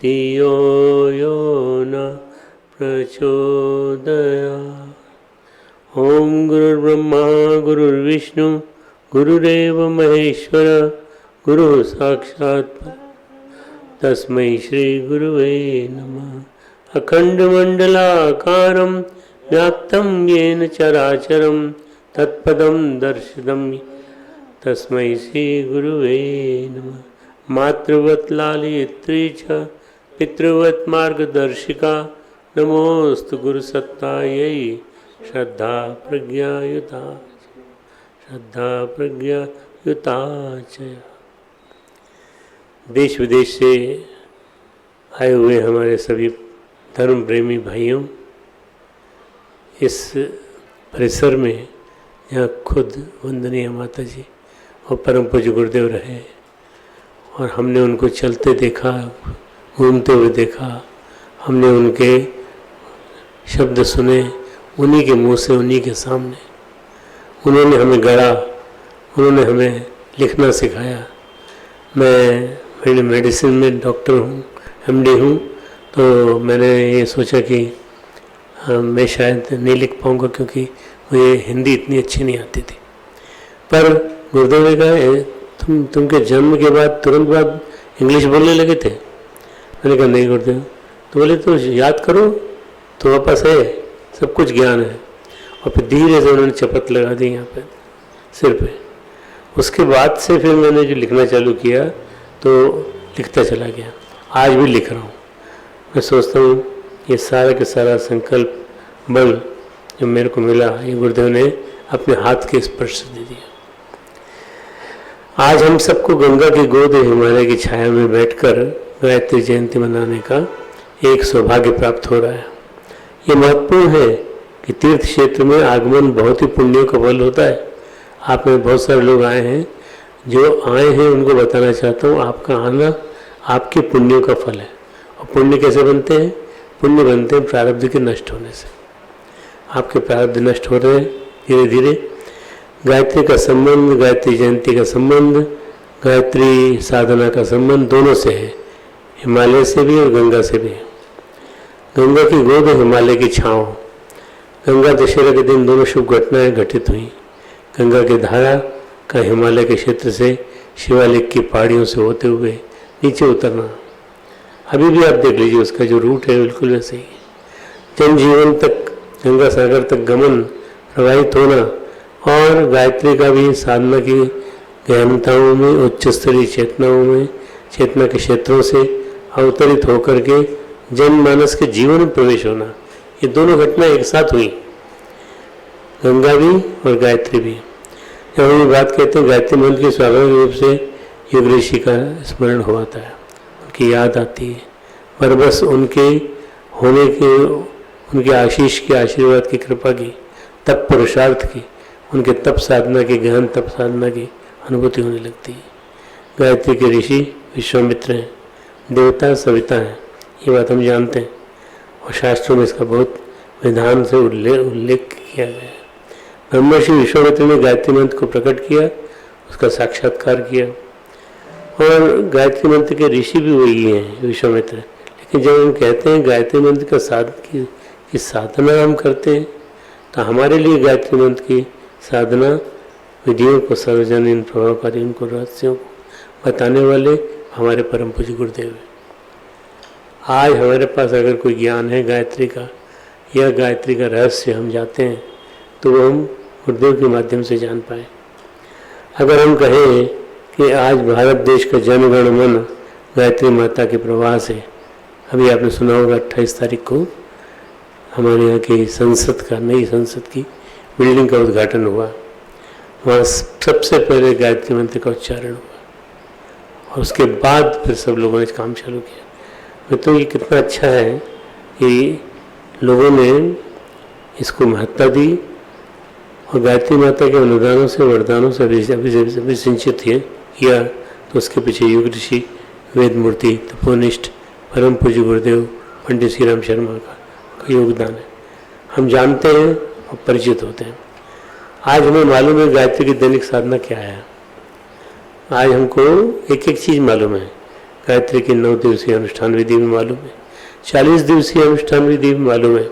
धियो यो न प्रचोदयात्। ओम गुरुर्ब्रह्मा गुरुर्विष्णु गुरुरेव महेश्वर गुरु साक्षात् तस्मै श्री गुरुवे नमः। अखंडमंडलाकारं व्याप्तं येन चराचरं तत्पदं दर्शितं तस्मै श्री गुरुवे नमः। मातृवत् लालयित्री च पितृवत् मार्गदर्शिका नमोस्तु गुरुसत्तायै श्रद्धा प्रज्ञायुता च। देश विदेश से आए हुए हमारे सभी धर्म प्रेमी भाइयों, इस परिसर में यहाँ खुद वंदनीय माता जी और परम पूज्य गुरुदेव रहे, और हमने उनको चलते देखा, घूमते हुए देखा, हमने उनके शब्द सुने, उन्हीं के मुंह से, उन्हीं के सामने। उन्होंने हमें गढ़ा, उन्होंने हमें लिखना सिखाया। मैं मेडिसिन में डॉक्टर हूँ, एमडी हूँ, तो मैंने ये सोचा कि मैं शायद नहीं लिख पाऊँगा क्योंकि मुझे हिंदी इतनी अच्छी नहीं आती थी। पर गुरुदेव ने कहा तुमके जन्म के बाद तुरंत बाद इंग्लिश बोलने लगे थे। मैंने कहा नहीं गुरुदेव। तो बोले तो याद करो, तो वापस है, सब कुछ ज्ञान है। और फिर धीरे से उन्होंने चपत लगा दी यहाँ पे सिर पे। उसके बाद से फिर मैंने जो लिखना चालू किया तो लिखता चला गया, आज भी लिख रहा हूँ। मैं सोचता हूँ ये सारा के सारा संकल्प बल जो मेरे को मिला, ये गुरुदेव ने अपने हाथ के स्पर्श से दे दिया। आज हम सबको गंगा की गोद हिमालय की छाया में बैठकर गायत्री जयंती मनाने का एक सौभाग्य प्राप्त हो रहा है। ये महत्वपूर्ण है कि तीर्थ क्षेत्र में आगमन बहुत ही पुण्यों का फल होता है। आप में बहुत सारे लोग आए हैं, जो आए हैं उनको बताना चाहता हूँ, आपका आना आपके पुण्यों का फल है। और पुण्य कैसे बनते हैं? पुण्य बनते हैं प्रारब्ध के नष्ट होने से। आपके प्रारब्ध नष्ट हो रहे हैं धीरे धीरे। गायत्री का संबंध, गायत्री जयंती का संबंध, गायत्री साधना का संबंध दोनों से है, हिमालय से भी और गंगा से भी। गंगा की गोद, हिमालय की छाँव। गंगा दशहरा के दिन दोनों शुभ घटनाएं घटित हुई। गंगा की धारा का हिमालय के क्षेत्र से शिवालिक की पहाड़ियों से होते हुए नीचे उतरना, अभी भी आप देख लीजिए उसका जो रूट है बिल्कुल वैसे ही। जनजीवन तक, गंगा सागर तक गमन, प्रवाहित होना, और गायत्री का भी साधना की गहनताओं में, उच्च स्तरीय चेतनाओं में, चेतना के क्षेत्रों से अवतरित होकर के जनमानस के जीवन में प्रवेश होना, ये दोनों घटनाएं एक साथ हुई, गंगा भी और गायत्री भी। जब हम ये बात कहते हैं गायत्री मंत्र की, स्वाभाविक रूप से युग ऋषि का स्मरण हो आता है, उनकी याद आती है। पर बस उनके होने के, उनके आशीष के, आशीर्वाद की, कृपा की, तप पुरुषार्थ की, उनके तप साधना की, गहन तप साधना की अनुभूति होने लगती है। गायत्री के ऋषि विश्वामित्र हैं, देवता सविता हैं, ये बात हम जानते हैं, और शास्त्रों में इसका बहुत विधान से उल्लेख किया गया है। ब्रह्मर्षि विश्वामित्र ने गायत्री मंत्र को प्रकट किया उसका साक्षात्कार किया। और गायत्री मंत्र के ऋषि भी वही हैं, विश्वामित्र। लेकिन जब हम कहते हैं गायत्री मंत्र का साधन की साधना हम करते हैं, तो हमारे लिए गायत्री मंत्र की साधना विधियों को, सार्वजनिक प्रभावकारी उनको रहस्यों को बताने वाले हमारे परम पूज्य गुरुदेव हैं। आज हमारे पास अगर कोई ज्ञान है गायत्री का या गायत्री का रहस्य हम जाते हैं, तो वो हम गुरुदेव के माध्यम से जान पाए। अगर हम कहें कि आज भारत देश का जनगण मन गायत्री माता के प्रवाह से, अभी आपने सुना होगा 28 तारीख को हमारे यहाँ की संसद का, नई संसद की बिल्डिंग का उद्घाटन हुआ। वहाँ सबसे पहले गायत्री मंत्र का उच्चारण हुआ और उसके बाद फिर सब लोगों ने काम चालू किया। तो ये कितना अच्छा है कि लोगों ने इसको महत्ता दी और गायत्री माता के अनुदानों से, वरदानों से अभिसिंचित किया। तो उसके पीछे युग ऋषि, वेद मूर्ति, तपोनिष्ठ परम पूज्य गुरुदेव पंडित श्री राम शर्मा का योगदान है। हम जानते हैं और परिचित होते हैं। आज हमें मालूम है गायत्री की दैनिक साधना क्या है। आज हमको एक एक चीज़ मालूम है। गायत्री की 9 दिवसीय अनुष्ठान विधि में मालूम है, 40 दिवसीय अनुष्ठान विधि में मालूम है,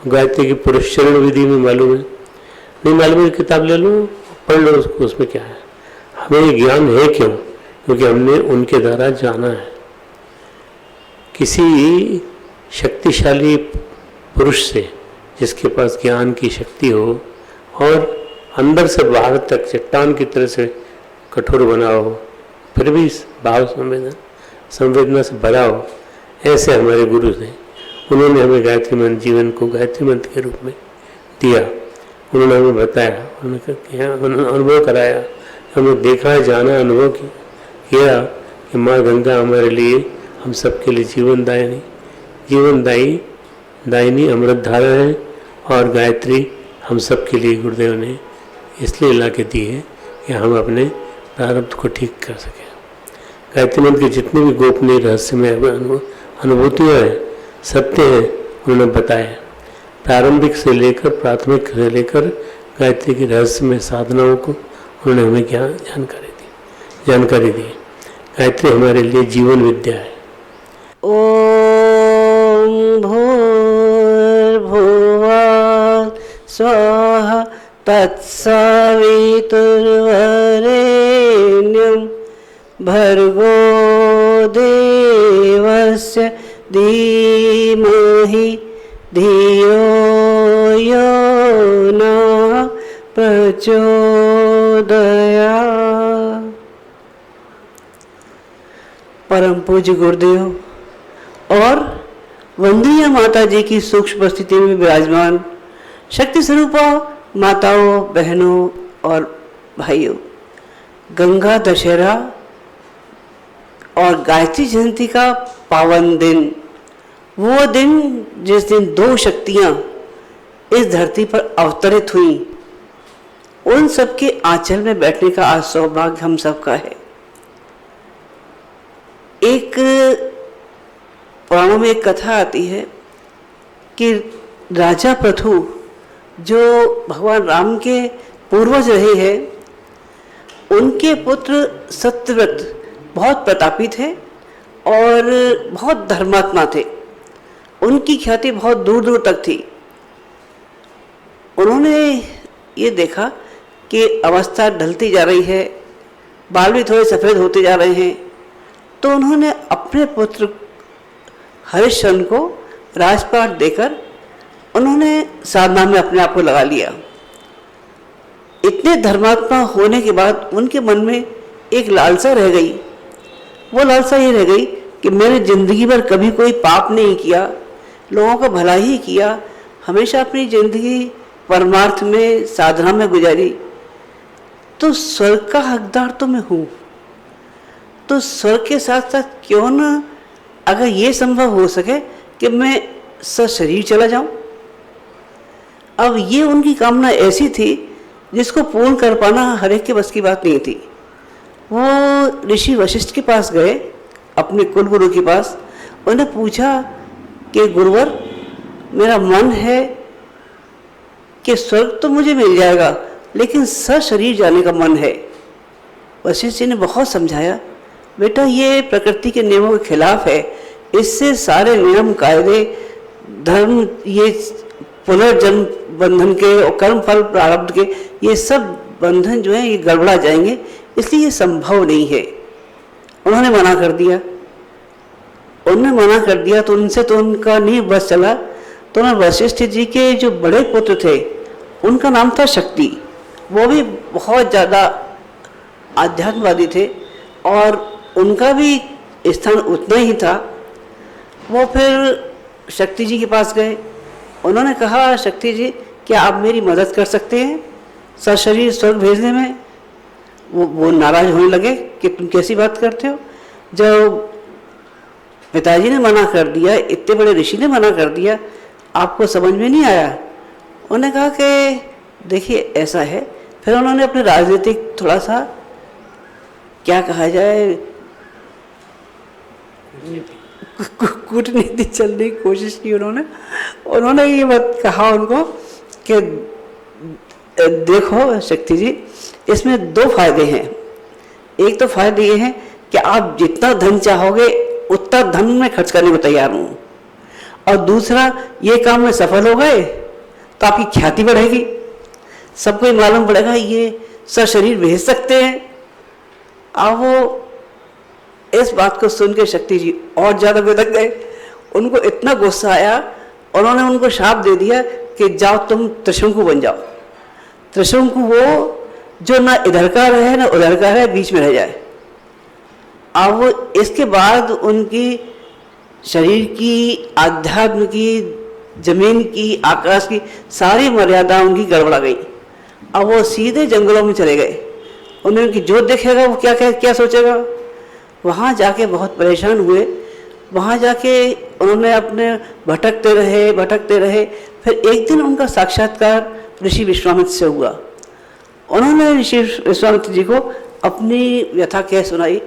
गायत्री की पुरस्चरण विधि में मालूम है। नहीं मालूम है किताब ले लो, पढ़ लो उसको, उसमें क्या है। हमें ये ज्ञान है क्यों? क्योंकि हमने उनके द्वारा जाना है। किसी शक्तिशाली पुरुष से जिसके पास ज्ञान की शक्ति हो और अंदर से बाहर तक चट्टान की तरह से कठोर बना हो, फिर भी भाव संवेदना से भरा हो, ऐसे हमारे गुरु थे। उन्होंने हमें गायत्री मंत्र, जीवन को गायत्री मंत्र के रूप में दिया। उन्होंने हमें बताया, उन्होंने अनुभव कराया, हमने देखा, जाना, अनुभव किया कि माँ गंगा हमारे लिए, हम सबके लिए दायिनी अमृत धारा है। और गायत्री हम सबके लिए गुरुदेव ने इसलिए ला के दी है कि हम अपने प्रारब्ध को ठीक कर सकें। गायत्री मंत्र के जितने भी गोपनीय रहस्यमय अनुभूतियाँ हैं, सत्य हैं, उन्होंने बताया। प्रारंभिक से लेकर, प्राथमिक से लेकर गायत्री की रहस्यमय साधनाओं को उन्होंने हमें क्या जानकारी दी। गायत्री हमारे लिए जीवन विद्या है। ओम भूर्भुवः स्वः तत्सवितुर्वरेण्यं भर्गो देवस्य धीमहि धियो यो नः प्रचोदयात्। परम पूज्य गुरुदेव और वंदनीय माता जी की सूक्ष्म स्थिति में विराजमान शक्ति स्वरूपा माताओं, बहनों और भाइयों, गंगा दशहरा और गायत्री जयंती का पावन दिन, वो दिन जिस दिन 2 शक्तियां इस धरती पर अवतरित हुई, उन सबके आंचल में बैठने का आज सौभाग्य हम सबका है। एक पुराणों में एक कथा आती है कि राजा पृथु जो भगवान राम के पूर्वज रहे हैं, उनके पुत्र सत्यव्रत बहुत प्रतापी थे और बहुत धर्मात्मा थे। उनकी ख्याति बहुत दूर दूर तक थी। उन्होंने ये देखा कि अवस्था ढलती जा रही है, बाल भी थोड़े सफ़ेद होते जा रहे हैं, तो उन्होंने अपने पुत्र हरिश्चंद्र को राजपाट देकर उन्होंने साधना में अपने आप को लगा लिया। इतने धर्मात्मा होने के बाद उनके मन में एक लालसा रह गई। वो लालसा ये रह गई कि मैंने जिंदगी भर कभी कोई पाप नहीं किया, लोगों का भला ही किया, हमेशा अपनी जिंदगी परमार्थ में, साधना में गुजारी, तो स्वर्ग का हकदार तो मैं हूँ, तो स्वर्ग के साथ साथ क्यों न, अगर ये संभव हो सके कि मैं सशरीर चला जाऊं। अब ये उनकी कामना ऐसी थी जिसको पूर्ण कर पाना हर एक के बस की बात नहीं थी। वो ऋषि वशिष्ठ के पास गए, अपने कुलगुरु के पास। उन्हें पूछा कि गुरुवर, मेरा मन है कि स्वर्ग तो मुझे मिल जाएगा, लेकिन सशरीर जाने का मन है। वशिष्ठ जी ने बहुत समझाया, बेटा ये प्रकृति के नियमों के खिलाफ है, इससे सारे नियम कायदे धर्म, ये पुनर्जन्म बंधन के और कर्म फल प्रारब्ध के, ये सब बंधन जो है ये गड़बड़ा जाएंगे, इसलिए ये संभव नहीं है। उन्होंने मना कर दिया। उन्होंने मना कर दिया तो उनसे तो उनका नहीं बस चला। तो वशिष्ठ जी के जो बड़े पुत्र थे उनका नाम था शक्ति। वो भी बहुत ज़्यादा आध्यात्मवादी थे और उनका भी स्थान उतना ही था। वो फिर शक्ति जी के पास गए। उन्होंने कहा, शक्ति जी क्या आप मेरी मदद कर सकते हैं सशरीर स्वर्ग भेजने में? वो नाराज होने लगे कि तुम कैसी बात करते हो, जब पिताजी ने मना कर दिया, इतने बड़े ऋषि ने मना कर दिया, आपको समझ में नहीं आया? उन्होंने कहा कि देखिए ऐसा है। फिर उन्होंने अपने राजनीतिक थोड़ा सा क्या कहा जाए कूटनीति चलने की कोशिश की। उन्होंने ये बात कहा उनको कि देखो शक्ति जी, इसमें दो फायदे हैं। एक तो फायदे ये हैं कि आप जितना धन चाहोगे उतना धन में खर्च करने को तैयार हूँ, और दूसरा ये काम में सफल हो गए तो आपकी ख्याति बढ़ेगी, सबको ये मालूम पड़ेगा ये सशरीर भेज सकते हैं। अब वो इस बात को सुन के शक्ति जी और ज़्यादा बेधक गए। उनको इतना गुस्सा आया, उन्होंने उनको शाप दे दिया कि जाओ तुम त्रिशंकु बन जाओ। त्रिशंकु वो जो ना इधर का रहे ना उधर का रहे, बीच में रह जाए। अब वो इसके बाद उनकी शरीर की, आध्यात्म की, जमीन की, आकाश की सारी मर्यादा उनकी गड़बड़ा गई। अब वो सीधे जंगलों में चले गए। उन्होंने कि जो देखेगा वो क्या सोचेगा। वहाँ जाके बहुत परेशान हुए। वहाँ जाके उन्होंने अपने भटकते रहे। फिर एक दिन उनका साक्षात्कार ऋषि विश्वामित्र से हुआ। उन्होंने ऋषि विश्वामित्र जी को अपनी व्यथा कह सुनाई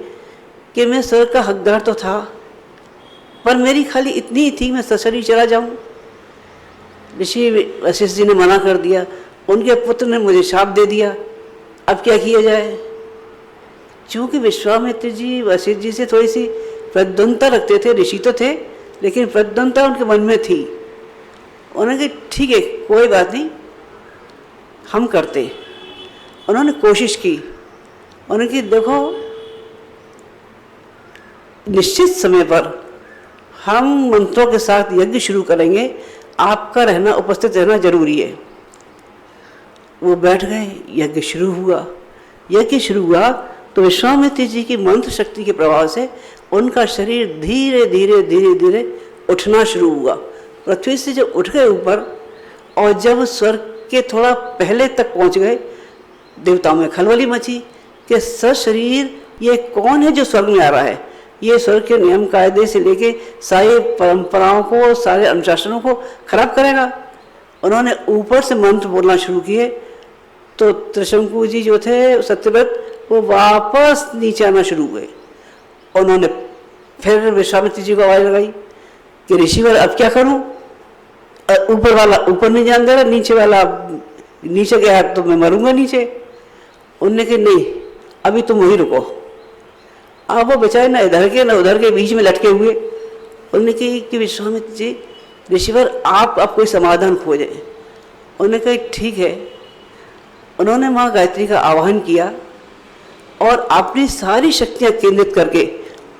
कि मैं स्वर्ग का हकदार तो था, पर मेरी खाली इतनी ही थी मैं सशरीर चला जाऊं। ऋषि वशिष्ठ जी ने मना कर दिया। उनके पुत्र ने मुझे शाप दे दिया। अब क्या किया जाए? चूँकि विश्वामित्र जी वशिष्ठ जी से थोड़ी सी प्रद्वंदता रखते थे, ऋषि तो थे लेकिन प्रद्वंदता उनके मन में थी। उन्होंने कहा ठीक है कोई बात नहीं, हम करते। उन्होंने कोशिश की। उन्होंने कहा देखो निश्चित समय पर हम मंत्रों के साथ यज्ञ शुरू करेंगे, आपका रहना, उपस्थित रहना जरूरी है। वो बैठ गए। यज्ञ शुरू हुआ तो विश्वामित्र जी की मंत्र शक्ति के प्रभाव से उनका शरीर धीरे धीरे उठना शुरू हुआ। पृथ्वी से जब उठ गए ऊपर और जब स्वर्ग के थोड़ा पहले तक पहुंच गए, देवताओं में खलबली मची कि सशरीर ये कौन है जो स्वर्ग में आ रहा है। ये स्वर्ग के नियम कायदे से लेके सारी परंपराओं को, सारे अनुशासनों को खराब करेगा। उन्होंने ऊपर से मंत्र बोलना शुरू किए तो त्रिशंकु जी जो थे सत्यव्रत, वो वापस नीचे आना शुरू हुए। उन्होंने फिर विश्वामित्र जी को आवाज लगाई कि ऋषिवर अब क्या करूं? ऊपर वाला ऊपर नहीं जान दे रहा, नीचे वाला नीचे गया तो मैं मरूंगा नीचे। उनने कहा नहीं, अभी तुम वहीं रुको। अब वो बेचारे ना इधर के ना उधर के बीच में लटके हुए। उन्होंने कहा कि विश्वामित्र जी, ऋषिवर आप कोई समाधान खोजें। उन्होंने कहा ठीक है। उन्होंने माँ गायत्री का आह्वान किया और अपनी सारी शक्तियाँ केंद्रित करके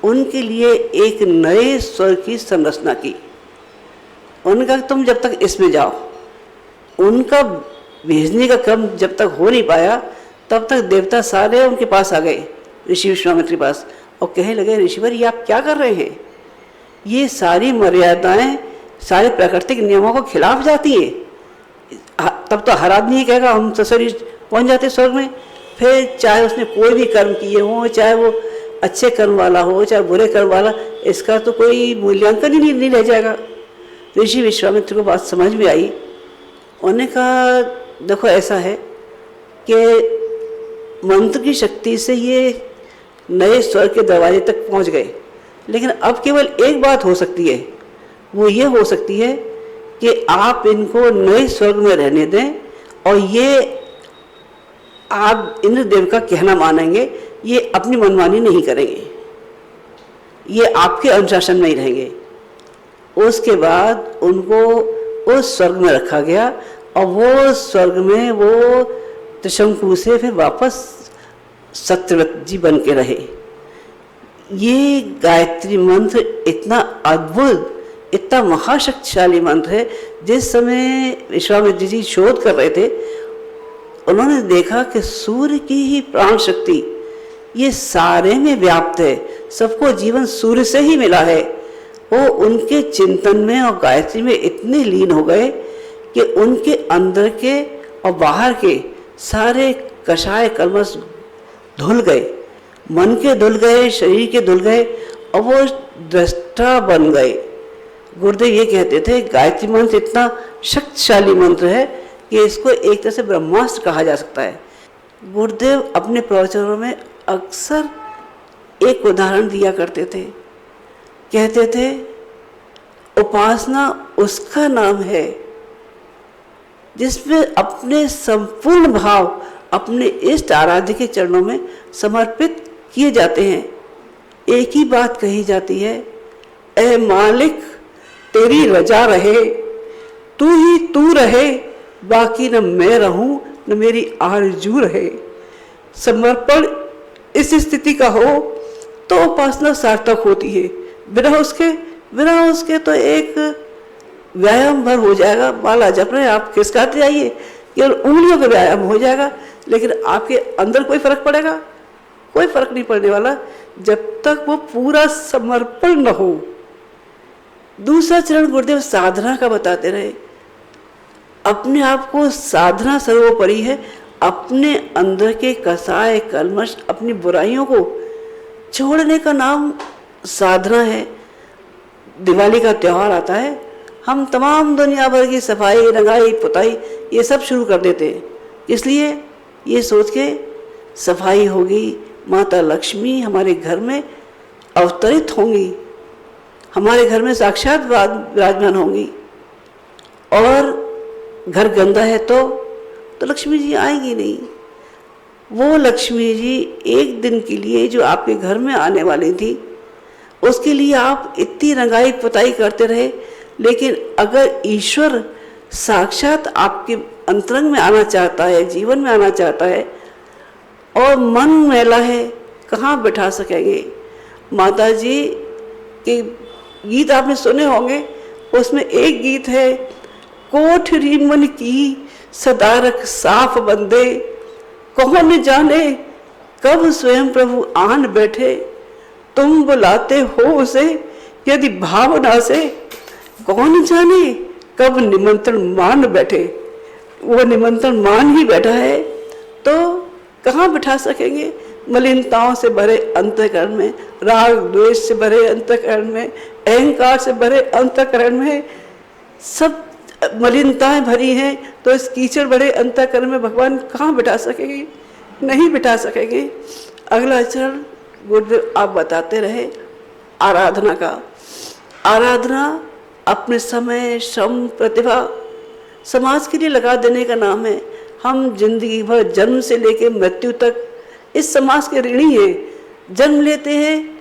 उनके लिए एक नए स्वर्ग की संरचना की। उन्होंने कहा तुम जब तक इसमें जाओ। उनका भेजने का क्रम जब तक हो नहीं पाया तब तक देवता सारे उनके पास आ गए, ऋषि विश्वामित्र के पास, और कहने लगे ऋषिवर ये आप क्या कर रहे हैं? ये सारी मर्यादाएं सारे प्राकृतिक नियमों को खिलाफ जाती हैं। तब तो हर आदमी ही कहेगा हम सशरीर पहुंच जाते स्वर्ग में। फिर चाहे उसने कोई भी कर्म किए हों, चाहे वो अच्छे कर्म वाला हो चाहे बुरे कर्म वाला, इसका तो कोई मूल्यांकन ही नहीं रह जाएगा। ऋषि विश्वामित्र को बात समझ में आई। उन्होंने कहा देखो ऐसा है कि मंत्र की शक्ति से ये नए स्वर्ग के दरवाजे तक पहुंच गए, लेकिन अब केवल एक बात हो सकती है, वो ये हो सकती है कि आप इनको नए स्वर्ग में रहने दें और ये आप इंद्रदेव का कहना मानेंगे, ये अपनी मनमानी नहीं करेंगे, ये आपके अनुशासन में ही रहेंगे। उसके बाद उनको उस स्वर्ग में रखा गया और वो स्वर्ग में वो त्रिशंकु से फिर वापस सत्यव्रत जी बन के रहे। ये गायत्री मंत्र इतना अद्भुत, इतना महाशक्तिशाली मंत्र है। जिस समय विश्वामित्र जी शोध कर रहे थे, उन्होंने देखा कि सूर्य की ही प्राण शक्ति ये सारे में व्याप्त है, सबको जीवन सूर्य से ही मिला है। वो उनके चिंतन में और गायत्री में इतने लीन हो गए कि उनके अंदर के और बाहर के सारे कषाय कल्मश धुल गए, मन के धुल गए, शरीर के धुल गए और वो दृष्टा बन गए। गुरुदेव ये कहते थे गायत्री मंत्र इतना शक्तिशाली मंत्र है कि इसको एक तरह से ब्रह्मास्त्र कहा जा सकता है। गुरुदेव अपने प्रवचनों में अक्सर एक उदाहरण दिया करते थे, कहते थे उपासना उसका नाम है जिसमें अपने संपूर्ण भाव अपने इष्ट आराध्य के चरणों में समर्पित किए जाते हैं। एक ही बात कही जाती है, ऐ मालिक तेरी रजा रहे, तू ही तू रहे, बाकी न मैं रहूं न मेरी आरजू रहे। समर्पण इस स्थिति का हो तो उपासना सार्थक होती है। बिना उसके तो एक व्यायाम भर हो जाएगा। माला जप रहे आप खिसकाते जाइए, केवल उंगलियों का व्यायाम हो जाएगा, लेकिन आपके अंदर कोई फर्क पड़ेगा? कोई फर्क नहीं पड़ने वाला जब तक वो पूरा समर्पण न हो। दूसरा चरण गुरुदेव साधना का बताते रहे। अपने आप को साधना सर्वोपरि है। अपने अंदर के कसाय कलमश, अपनी बुराइयों को छोड़ने का नाम साधना है। दिवाली का त्यौहार आता है, हम तमाम दुनिया भर की सफाई, रंगाई, पुताई ये सब शुरू कर देते हैं। इसलिए ये सोच के सफाई होगी, माता लक्ष्मी हमारे घर में अवतरित होंगी, हमारे घर में साक्षात विराजमान होंगी। और घर गंदा है तो लक्ष्मी जी आएंगी नहीं। वो लक्ष्मी जी एक दिन के लिए जो आपके घर में आने वाली थी, उसके लिए आप इतनी रंगाई पुताई करते रहे, लेकिन अगर ईश्वर साक्षात आपके अंतरंग में आना चाहता है, जीवन में आना चाहता है और मन मैला है, कहाँ बिठा सकेंगे? माता जी के गीत आपने सुने होंगे, उसमें एक गीत है, कोठरी मन की सदारक साफ बंदे, कौन जाने कब स्वयं प्रभु आन बैठे, तुम बुलाते हो उसे यदि भावना से, कौन जाने कब निमंत्रण मान बैठे। वो निमंत्रण मान ही बैठा है तो कहाँ बिठा सकेंगे? मलिनताओं से भरे अंतःकरण में, राग द्वेष से भरे अंतःकरण में, अहंकार से भरे अंतःकरण में सब मलिनताएं भरी हैं, तो इस कीचड़ भरे अंतःकरण में भगवान कहाँ बिठा सकेंगे? नहीं बिठा सकेंगे। अगला चरण गुरुदेव आप बताते रहे आराधना का। आराधना अपने समय, श्रम, प्रतिभा समाज के लिए लगा देने का नाम है। हम जिंदगी भर जन्म से लेकर मृत्यु तक इस समाज के ऋणी हैं। जन्म लेते हैं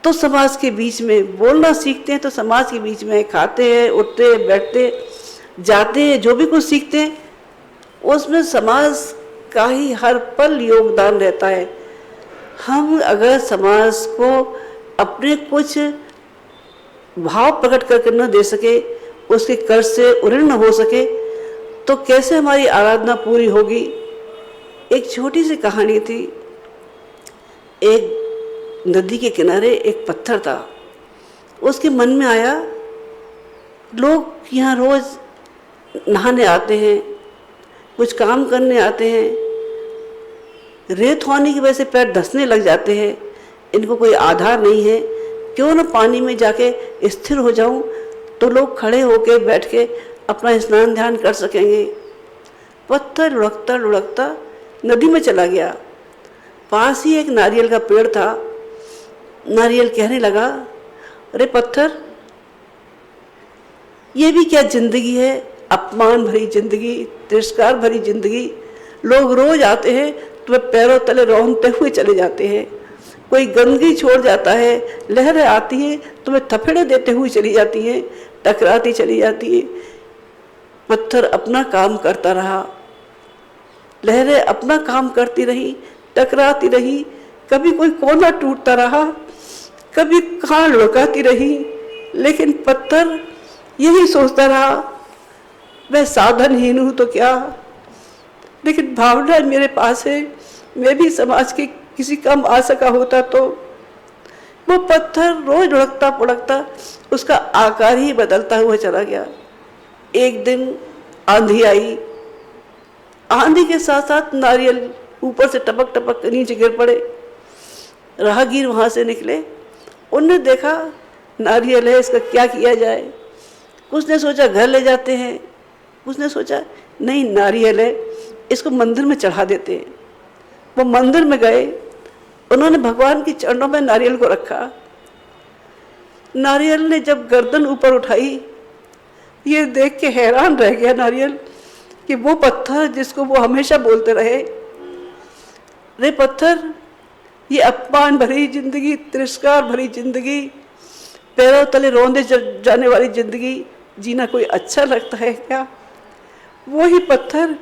तो समाज के बीच में बोलना सीखते हैं, तो समाज के बीच में खाते हैं, उठते हैं, बैठते, जाते हैं, जो भी कुछ सीखते हैं उसमें समाज का ही हर पल योगदान रहता है। हम अगर समाज को अपने कुछ भाव प्रकट करके न दे सके, उसके कर्ज से उऋण न हो सके, तो कैसे हमारी आराधना पूरी होगी? एक छोटी सी कहानी थी। एक नदी के किनारे एक पत्थर था। उसके मन में आया, लोग यहाँ रोज नहाने आते हैं, कुछ काम करने आते हैं, रेत होने की वजह से पैर धंसने लग जाते हैं, इनको कोई आधार नहीं है, क्यों न पानी में जाके स्थिर हो जाऊं तो लोग खड़े होके बैठ के अपना स्नान ध्यान कर सकेंगे। पत्थर लुढ़कता लुढ़कता नदी में चला गया। पास ही एक नारियल का पेड़ था। नारियल कहने लगा, अरे पत्थर, ये भी क्या जिंदगी है? अपमान भरी जिंदगी, तिरस्कार भरी जिंदगी। लोग रोज आते हैं तो वे पैरों तले रौंदते हुए चले जाते हैं। कोई गंदगी छोड़ जाता है, लहरें आती हैं तो वे थपेड़े देते हुए चली जाती हैं, टकराती चली जाती है। पत्थर अपना काम करता रहा, लहरें अपना काम करती रही, टकराती रही, कभी कोई कोना टूटता रहा, कभी कहाँ लुढ़काती रही, लेकिन पत्थर यही सोचता रहा, मैं साधनहीन हूँ तो क्या, लेकिन भावना मेरे पास है, मैं भी समाज के किसी काम आ सका होता तो। वो पत्थर रोज लुढ़कता पुढ़कता उसका आकार ही बदलता हुआ चला गया। एक दिन आंधी आई, आंधी के साथ साथ नारियल ऊपर से टपक टपक कर नीचे गिर पड़े। राहगीर वहाँ से निकले, उनने देखा नारियल है, इसका क्या किया जाए। कुछ ने सोचा घर ले जाते हैं, कुछ ने सोचा नहीं नारियल है, इसको मंदिर में चढ़ा देते हैं। वो मंदिर में गए, उन्होंने भगवान के चरणों में नारियल को रखा। नारियल ने जब गर्दन ऊपर उठाई, ये देख के हैरान रह गया नारियल कि वो पत्थर जिसको वो हमेशा बोलते रहे, रे पत्थर, ये अपमान भरी जिंदगी, तिरस्कार भरी जिंदगी, पैरों तले रौंदे जाने वाली जिंदगी जीना कोई अच्छा लगता है क्या? वही पत्थर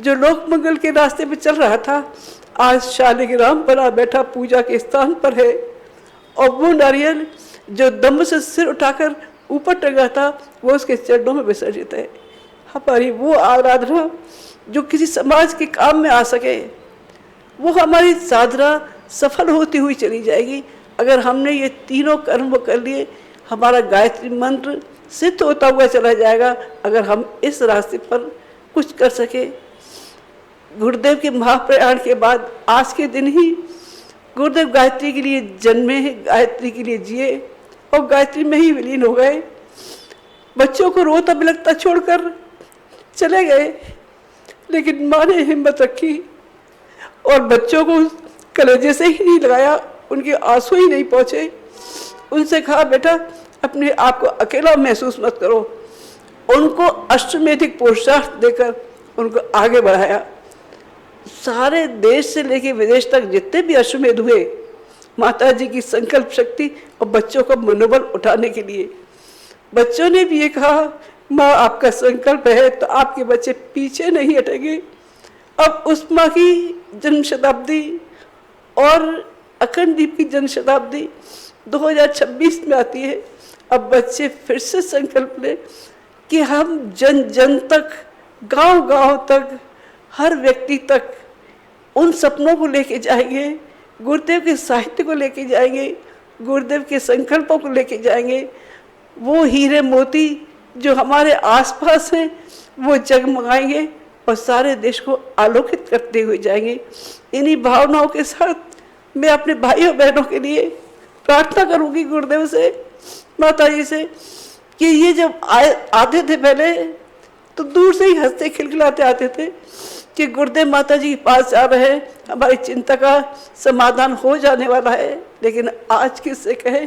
जो लोक मंगल के रास्ते पे चल रहा था, आज शालिग्राम बना बैठा पूजा के स्थान पर है। और वो नारियल जो दम से सिर उठाकर ऊपर टंगा था, वो उसके चरणों में विसर्जित है। हमारी वो आराधना जो किसी समाज के काम में आ सके, वो हमारी साधना सफल होती हुई चली जाएगी अगर हमने ये तीनों कर्म कर लिए। हमारा गायत्री मंत्र सिद्ध होता हुआ चला जाएगा अगर हम इस रास्ते पर कुछ कर सके। गुरुदेव के महाप्रयाण के बाद आज के दिन ही गुरुदेव गायत्री के लिए जन्मे, गायत्री के लिए जिए और गायत्री में ही विलीन हो गए। बच्चों को रोता बिलखता छोड़कर चले गए, लेकिन माँ ने हिम्मत रखी और बच्चों को कलेजे से ही नहीं लगाया, उनके आंसू ही नहीं पहुँचे। उनसे कहा बेटा अपने आप को अकेला महसूस मत करो। उनको अश्वमेधिक पुरुषार्थ देकर उनको आगे बढ़ाया। सारे देश से लेकर विदेश तक जितने भी अश्वमेध हुए, माता जी की संकल्प शक्ति और बच्चों का मनोबल उठाने के लिए। बच्चों ने भी ये कहा माँ आपका संकल्प है तो आपके बच्चे पीछे नहीं हटेंगे। अब उस माँ की जन्म शताब्दी और अखंड दीप की जन्म शताब्दी 2026 में आती है। अब बच्चे फिर से संकल्प ले कि हम जन जन तक, गांव गांव तक, हर व्यक्ति तक उन सपनों को लेके जाएंगे, गुरुदेव के साहित्य को लेके जाएंगे, गुरुदेव के संकल्पों को लेके जाएंगे। वो हीरे मोती जो हमारे आसपास हैं वो जगमगाएंगे और सारे देश को आलोकित करते हुए जाएंगे। इन्हीं भावनाओं के साथ मैं अपने भाइयों बहनों के लिए प्रार्थना करूंगी गुरुदेव से, माता जी से, कि ये जब आते थे पहले तो दूर से ही हंसते खिलखिलाते आते थे कि गुरुदेव माता जी के पास जा रहे हैं, हमारी चिंता का समाधान हो जाने वाला है। लेकिन आज किससे कहे,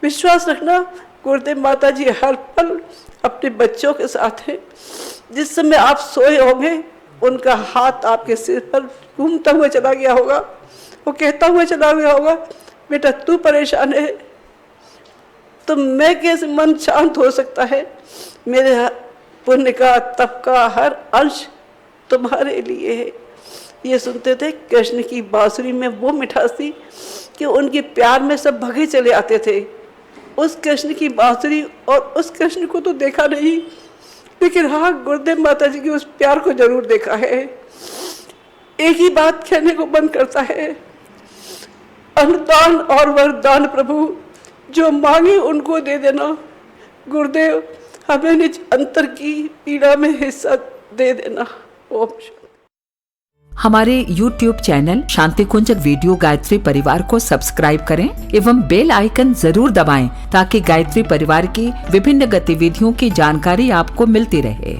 विश्वास रखना गुरुदेव माता जी हर पल अपने बच्चों के साथ हैं। जिस समय आप सोए होंगे उनका हाथ आपके सिर पर घूमता हुआ चला गया होगा, वो कहता हुआ चला गया होगा बेटा तू परेशान है तो मैं कैसे मन शांत हो सकता है। मेरे पुण्य का तप का हर अंश तुम्हारे लिए है। ये सुनते थे कृष्ण की बांसुरी में वो मिठास थी कि उनके प्यार में सब भगे चले आते थे। उस कृष्ण की बांसुरी और उस कृष्ण को तो देखा नहीं, लेकिन हाँ गुरुदेव माता जी के उस प्यार को जरूर देखा है। एक ही बात कहने को मन करता है, अनुदान और वरदान प्रभु जो मांगे उनको दे देना। गुरुदेव हमें निज अंतर की पीड़ा में हिस्सा दे देना। ओम हमारे YouTube चैनल शांति कुंज वीडियो गायत्री परिवार को सब्सक्राइब करें एवं बेल आइकन जरूर दबाएं ताकि गायत्री परिवार की विभिन्न गतिविधियों की जानकारी आपको मिलती रहे।